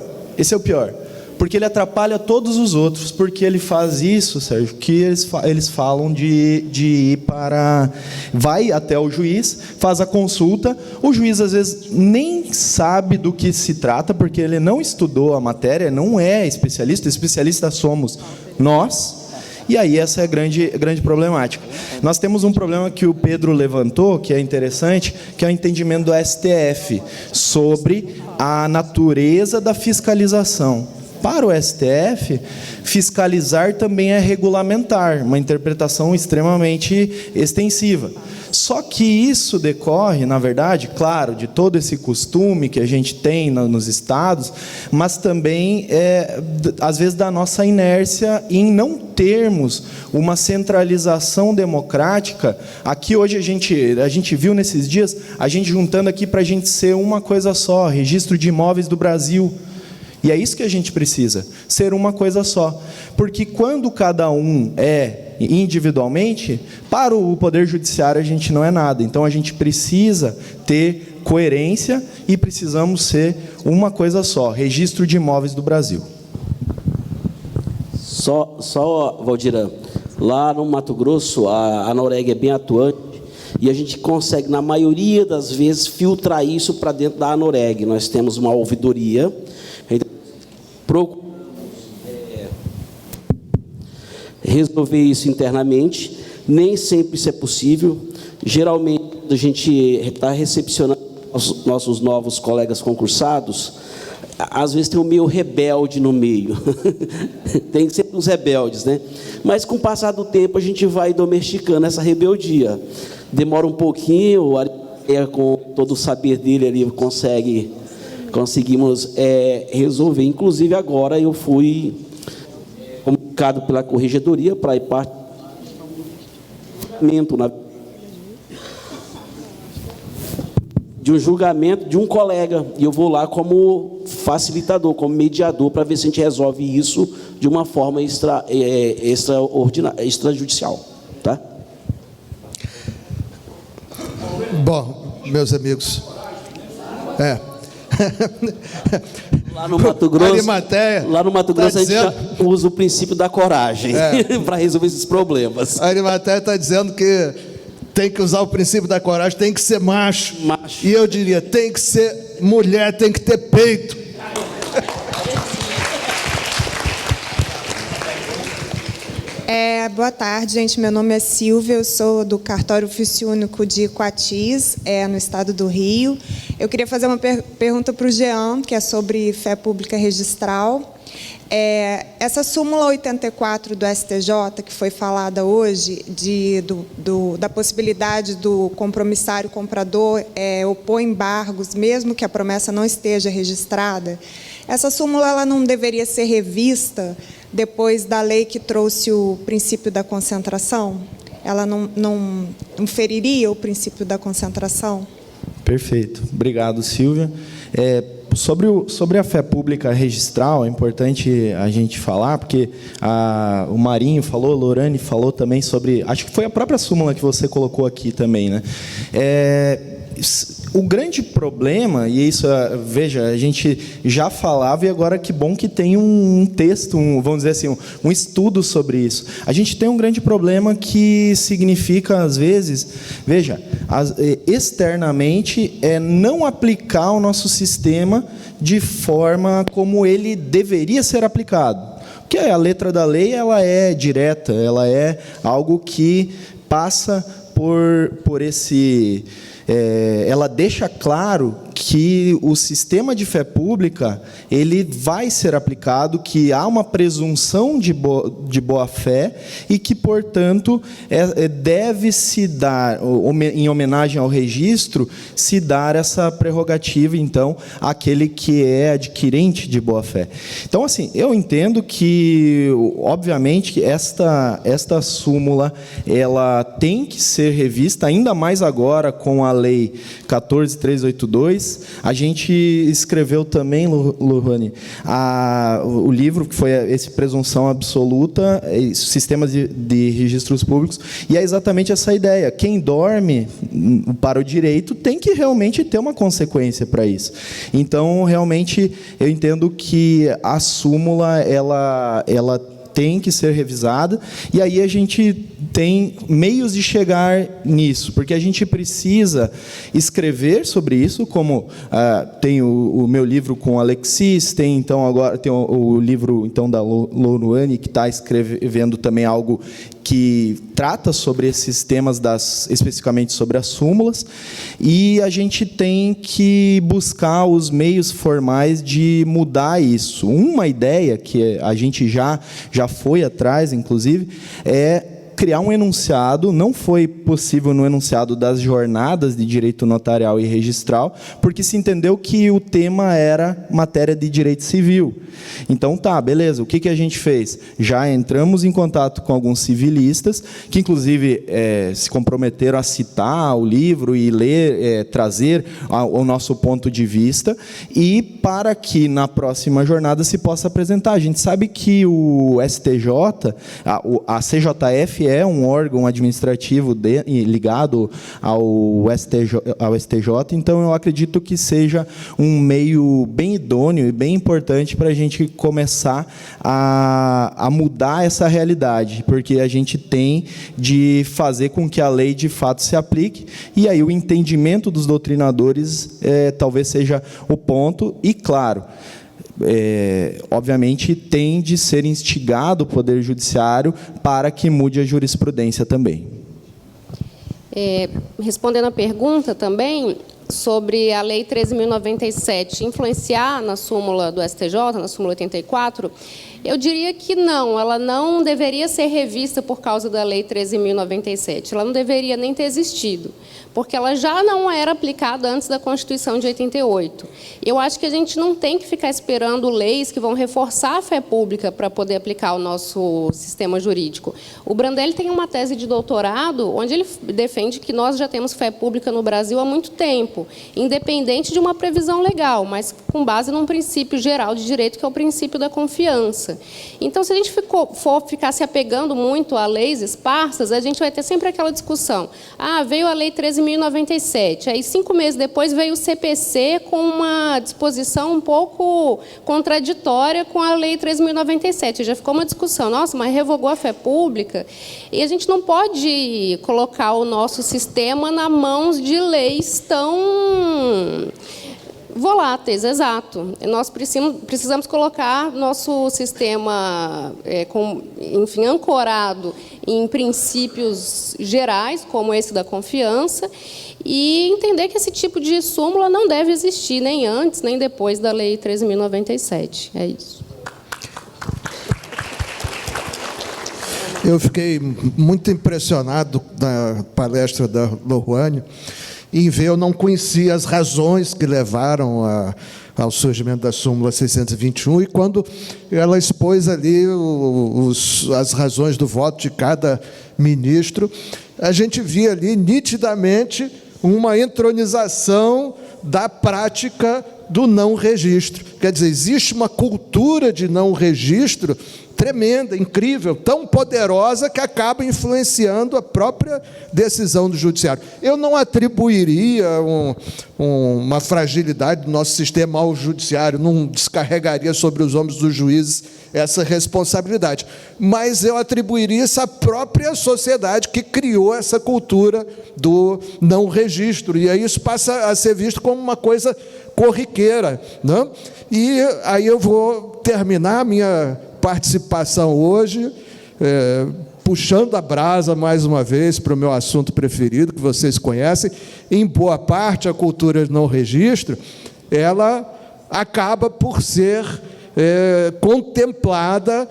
porque ele atrapalha todos os outros, porque ele faz isso, Sérgio, que eles falam de ir para... Vai até o juiz, faz a consulta, o juiz às vezes nem sabe do que se trata, porque ele não estudou a matéria, não é especialista somos nós, e aí essa é a grande problemática. Nós temos um problema que o Pedro levantou, que é interessante, que é o entendimento do STF sobre a natureza da fiscalização. Para o STF, fiscalizar também é regulamentar, uma interpretação extremamente extensiva. Só que isso decorre, na verdade, claro, de todo esse costume que a gente tem nos estados, mas também, às vezes, da nossa inércia em não termos uma centralização democrática. Aqui hoje a gente viu nesses dias, a gente juntando aqui para a gente ser uma coisa só, Registro de Imóveis do Brasil. E é isso que a gente precisa, ser uma coisa só. Porque quando cada um é individualmente, para o Poder Judiciário a gente não é nada. Então a gente precisa ter coerência e precisamos ser uma coisa só, Registro de Imóveis do Brasil. Só Valdiran, lá no Mato Grosso, a Noreg é bem atuante e a gente consegue, na maioria das vezes, filtrar isso para dentro da Noreg. Nós temos uma ouvidoria, resolver isso internamente, nem sempre isso é possível. Geralmente, a gente está recepcionando os nossos novos colegas concursados, às vezes tem um meio rebelde no meio, tem sempre uns rebeldes, né? Mas com o passar do tempo a gente vai domesticando essa rebeldia. Demora um pouquinho, com todo o saber dele ali conseguimos resolver. Inclusive agora eu fui comunicado pela corregedoria para ir para de um julgamento de um colega, e eu vou como facilitador, como mediador, para ver se a gente resolve isso de uma forma extrajudicial. Tá? Bom, meus amigos, Lá no Mato Grosso, a gente já usa o princípio da coragem para resolver esses problemas. A Arimateia está dizendo que tem que usar o princípio da coragem, tem que ser macho. E eu diria, tem que ser mulher, tem que ter peito. Boa tarde, gente. Meu nome é Silvia, eu sou do Cartório Ofício Único de Coatis, no estado do Rio. Eu queria fazer uma pergunta para o Jean, que é sobre fé pública registral. Essa súmula 84 do STJ, que foi falada hoje, da possibilidade do compromissário comprador opor embargos, mesmo que a promessa não esteja registrada, essa súmula ela não deveria ser revista depois da lei que trouxe o princípio da concentração? Ela não feriria o princípio da concentração? Perfeito. Obrigado, Silvia. Sobre a fé pública registral, é importante a gente falar, porque o Marinho falou, a Lorane falou também sobre... Acho que foi a própria súmula que você colocou aqui também, né? O grande problema, e isso, veja, a gente já falava, e agora que bom que tem um texto, vamos dizer assim, um estudo sobre isso. A gente tem um grande problema que significa, às vezes, veja, externamente, não aplicar o nosso sistema de forma como ele deveria ser aplicado. Porque a letra da lei ela é direta, ela é algo que passa por esse... ela deixa claro que o sistema de fé pública ele vai ser aplicado, que há uma presunção de boa-fé e que, portanto, deve se dar, em homenagem ao registro, se dar essa prerrogativa, então, àquele que é adquirente de boa-fé. Então, assim, eu entendo que, obviamente, que esta súmula ela tem que ser revista, ainda mais agora com a Lei 14.382. A gente escreveu também, Lohane, o livro que foi esse Presunção Absoluta, Sistemas de Registros Públicos, e é exatamente essa ideia. Quem dorme para o direito tem que realmente ter uma consequência para isso. Então, realmente, eu entendo que a súmula, ela tem que ser revisada, e aí a gente tem meios de chegar nisso, porque a gente precisa escrever sobre isso, como tem o meu livro com o Alexis, tem então agora tem o livro então da Lorane, que está escrevendo também algo que trata sobre esses temas, especificamente sobre as súmulas, e a gente tem que buscar os meios formais de mudar isso. Uma ideia que a gente já foi atrás, inclusive, é criar um enunciado. Não foi possível no enunciado das jornadas de direito notarial e registral, porque se entendeu que o tema era matéria de direito civil. Então, tá, beleza, o que a gente fez? Já entramos em contato com alguns civilistas, que inclusive se comprometeram a citar o livro e ler, trazer o nosso ponto de vista, e para que na próxima jornada se possa apresentar. A gente sabe que o STJ, a CJF é um órgão administrativo ligado ao STJ, então eu acredito que seja um meio bem idôneo e bem importante para a gente começar a mudar essa realidade, porque a gente tem de fazer com que a lei de fato se aplique, e aí o entendimento dos doutrinadores talvez seja o ponto, e claro, obviamente tem de ser instigado o Poder Judiciário para que mude a jurisprudência também. Respondendo a pergunta também sobre a Lei 13.097 influenciar na súmula do STJ, na súmula 84, eu diria que não, ela não deveria ser revista por causa da Lei 13.097, ela não deveria nem ter existido, porque ela já não era aplicada antes da Constituição de 88. Eu acho que a gente não tem que ficar esperando leis que vão reforçar a fé pública para poder aplicar o nosso sistema jurídico. O Brandelli tem uma tese de doutorado onde ele defende que nós já temos fé pública no Brasil há muito tempo, independente de uma previsão legal, mas com base num princípio geral de direito, que é o princípio da confiança. Então, se a gente for ficar se apegando muito a leis esparsas, a gente vai ter sempre aquela discussão. Veio a Lei 13.097, aí 5 meses depois veio o CPC com uma disposição um pouco contraditória com a Lei 13.097. Já ficou uma discussão, nossa, mas revogou a fé pública? E a gente não pode colocar o nosso sistema nas mãos de leis tão Voláteis, exato. Nós precisamos colocar nosso sistema, ancorado em princípios gerais, como esse da confiança, e entender que esse tipo de súmula não deve existir nem antes, nem depois da Lei 13.097. É isso. Eu fiquei muito impressionado na palestra da Lohane em ver, eu não conhecia as razões que levaram ao surgimento da súmula 621, e quando ela expôs ali as razões do voto de cada ministro, a gente via ali nitidamente uma entronização da prática do não registro. Quer dizer, existe uma cultura de não registro tremenda, incrível, tão poderosa, que acaba influenciando a própria decisão do judiciário. Eu não atribuiria uma fragilidade do nosso sistema ao judiciário, não descarregaria sobre os ombros dos juízes essa responsabilidade, mas eu atribuiria isso à própria sociedade que criou essa cultura do não registro, e aí isso passa a ser visto como uma coisa corriqueira, né? E aí eu vou terminar a minha participação hoje, puxando a brasa mais uma vez para o meu assunto preferido, que vocês conhecem. Em boa parte, a cultura de não registro, ela acaba por ser contemplada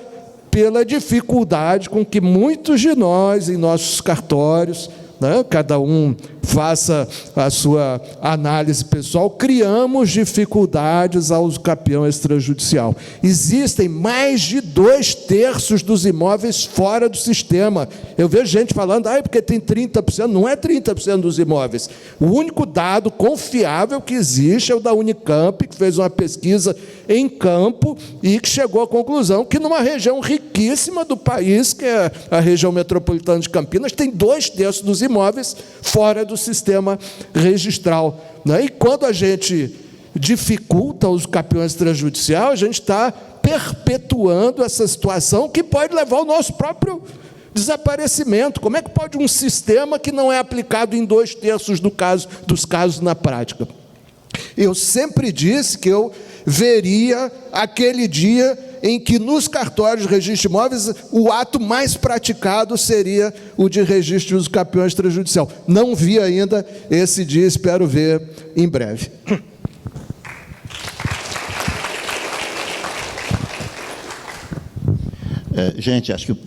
pela dificuldade com que muitos de nós, em nossos cartórios, né, cada um faça a sua análise pessoal, criamos dificuldades ao campeão extrajudicial. Existem mais de 2/3 dos imóveis fora do sistema. Eu vejo gente falando, porque tem 30%. Não é 30% dos imóveis. O único dado confiável que existe é o da Unicamp, que fez uma pesquisa em campo e que chegou à conclusão que numa região riquíssima do país, que é a região metropolitana de Campinas, tem 2/3 dos imóveis fora do sistema registral, né? E quando a gente dificulta os campeões extrajudiciais, a gente está perpetuando essa situação que pode levar ao nosso próprio desaparecimento. Como é que pode um sistema que não é aplicado em 2/3 dos casos na prática? Eu sempre disse que eu veria aquele dia em que nos cartórios de registro de imóveis o ato mais praticado seria o de registro de uso campeão extrajudicial. Não vi ainda esse dia, espero ver em breve. Gente, acho que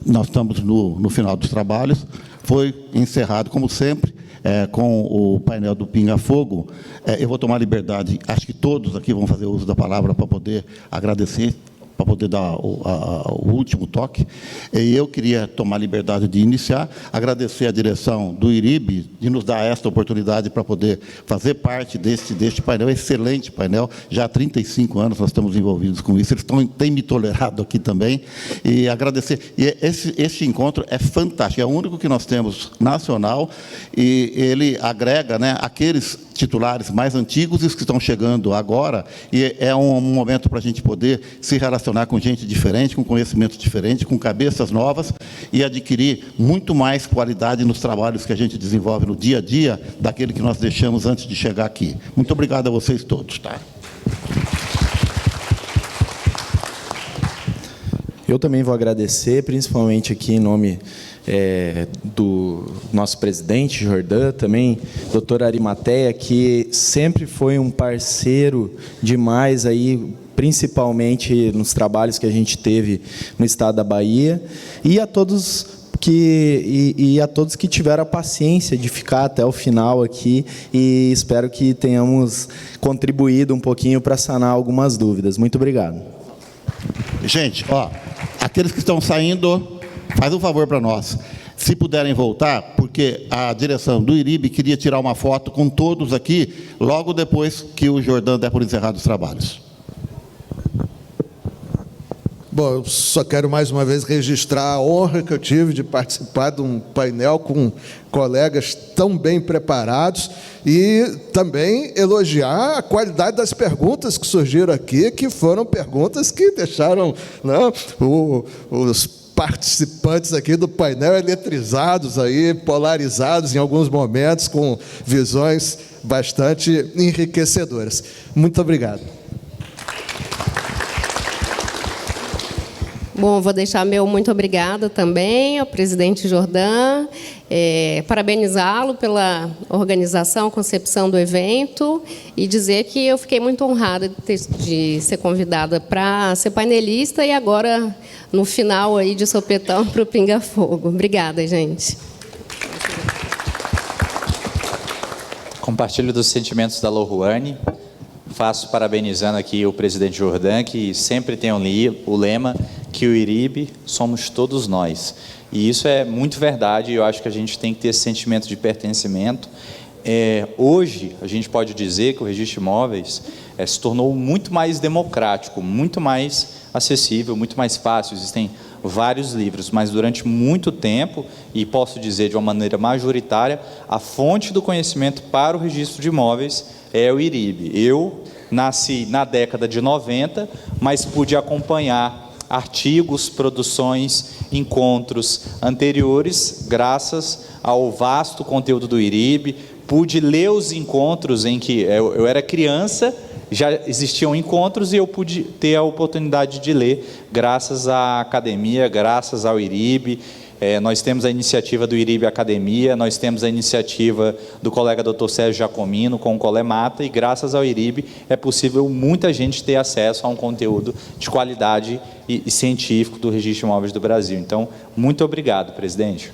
nós estamos no final dos trabalhos. Foi encerrado, como sempre, com o painel do Pinga Fogo. Eu vou tomar liberdade, acho que todos aqui vão fazer uso da palavra para poder agradecer, para poder dar o último toque. E eu queria tomar liberdade de iniciar, agradecer a direção do IRIB de nos dar esta oportunidade para poder fazer parte deste painel, excelente painel. Já há 35 anos nós estamos envolvidos com isso, eles têm me tolerado aqui também. E agradecer. E este encontro é fantástico, é o único que nós temos nacional, e ele agrega, né, aqueles titulares mais antigos e os que estão chegando agora, e é um momento para a gente poder se relacionar com gente diferente, com conhecimento diferente, com cabeças novas, e adquirir muito mais qualidade nos trabalhos que a gente desenvolve no dia a dia daquele que nós deixamos antes de chegar aqui. Muito obrigado a vocês todos. Tá? Eu também vou agradecer, principalmente aqui em nome do nosso presidente, Jordan, também doutora Arimateia, que sempre foi um parceiro demais, aí, principalmente nos trabalhos que a gente teve no estado da Bahia, e a todos que tiveram a paciência de ficar até o final aqui, e espero que tenhamos contribuído um pouquinho para sanar algumas dúvidas. Muito obrigado. Gente, aqueles que estão saindo, faz um favor para nós. Se puderem voltar, porque a direção do IRIB queria tirar uma foto com todos aqui, logo depois que o Jordan der por encerrado os trabalhos. Bom, eu só quero mais uma vez registrar a honra que eu tive de participar de um painel com colegas tão bem preparados e também elogiar a qualidade das perguntas que surgiram aqui, que foram perguntas que deixaram, né, os participantes aqui do painel eletrizados aí, polarizados em alguns momentos, com visões bastante enriquecedoras. Muito obrigado. Bom, vou deixar meu muito obrigada também ao presidente Jordão, parabenizá-lo pela organização, concepção do evento e dizer que eu fiquei muito honrada de ser convidada para ser painelista e agora, no final aí de sopetão, para o Pinga Fogo. Obrigada, gente. Compartilho dos sentimentos da Lohane. Faço parabenizando aqui o presidente Jordão, que sempre tem o lema que o IRIB somos todos nós. E isso é muito verdade, e eu acho que a gente tem que ter esse sentimento de pertencimento. Hoje, a gente pode dizer que o registro de imóveis se tornou muito mais democrático, muito mais acessível, muito mais fácil. Existem vários livros, mas durante muito tempo, e posso dizer de uma maneira majoritária, a fonte do conhecimento para o registro de imóveis é o IRIB. Eu nasci na década de 90, mas pude acompanhar artigos, produções, encontros anteriores, graças ao vasto conteúdo do IRIB. Pude ler os encontros em que eu era criança, já existiam encontros e eu pude ter a oportunidade de ler, graças à academia, graças ao IRIB. Nós temos a iniciativa do IRIB Academia, nós temos a iniciativa do colega Dr. Sérgio Jacomino com o Colemata, e graças ao IRIB é possível muita gente ter acesso a um conteúdo de qualidade e científico do Registro de Imóveis do Brasil. Então, muito obrigado, presidente.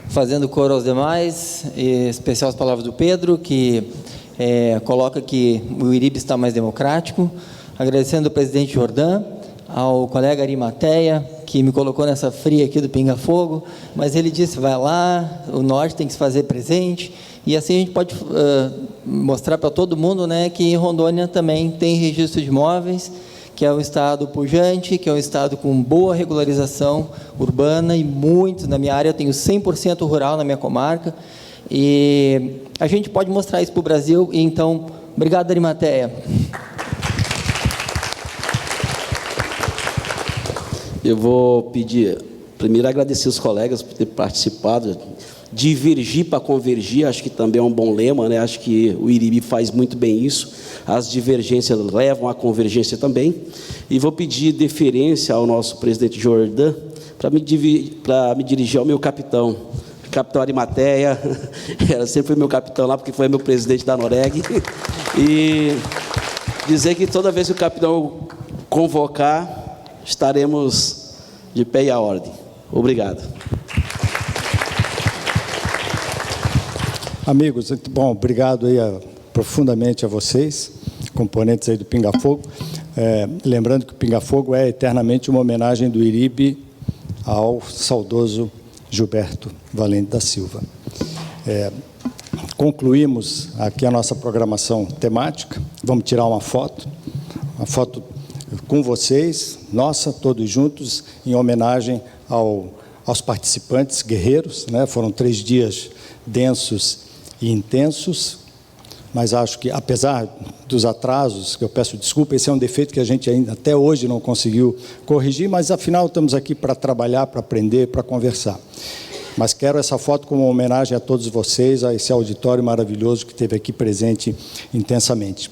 Fazendo coro aos demais, em especial as palavras do Pedro, que coloca que o IRIB está mais democrático. Agradecendo ao presidente Jordão, ao colega Arimateia, que me colocou nessa fria aqui do Pinga Fogo, mas ele disse, vai lá, o norte tem que se fazer presente, e assim a gente pode mostrar para todo mundo, né, que Rondônia também tem registro de imóveis, que é um estado pujante, que é um estado com boa regularização urbana, e muito, na minha área eu tenho 100% rural na minha comarca, e a gente pode mostrar isso para o Brasil. E então, obrigado, Arimateia. Eu vou pedir, primeiro, agradecer os colegas por ter participado. Divergir para convergir, acho que também é um bom lema, né? Acho que o IRIB faz muito bem isso. As divergências levam à convergência também. E vou pedir deferência ao nosso presidente Jordão para me dirigir ao meu capitão, capitão Arimateia. Sempre foi meu capitão lá, porque foi meu presidente da Noreg. E dizer que toda vez que o capitão convocar, estaremos de pé e à ordem. Obrigado. Amigos, bom, obrigado aí profundamente a vocês, componentes aí do Pinga Fogo. Lembrando que o Pinga Fogo é eternamente uma homenagem do IRIB ao saudoso Gilberto Valente da Silva. Concluímos aqui a nossa programação temática. Vamos tirar uma foto com vocês, nossa, todos juntos, em homenagem aos participantes guerreiros, né? Foram 3 dias densos e intensos, mas acho que, apesar dos atrasos, que eu peço desculpa, esse é um defeito que a gente ainda até hoje não conseguiu corrigir, mas afinal estamos aqui para trabalhar, para aprender, para conversar. Mas quero essa foto como uma homenagem a todos vocês, a esse auditório maravilhoso que esteve aqui presente intensamente.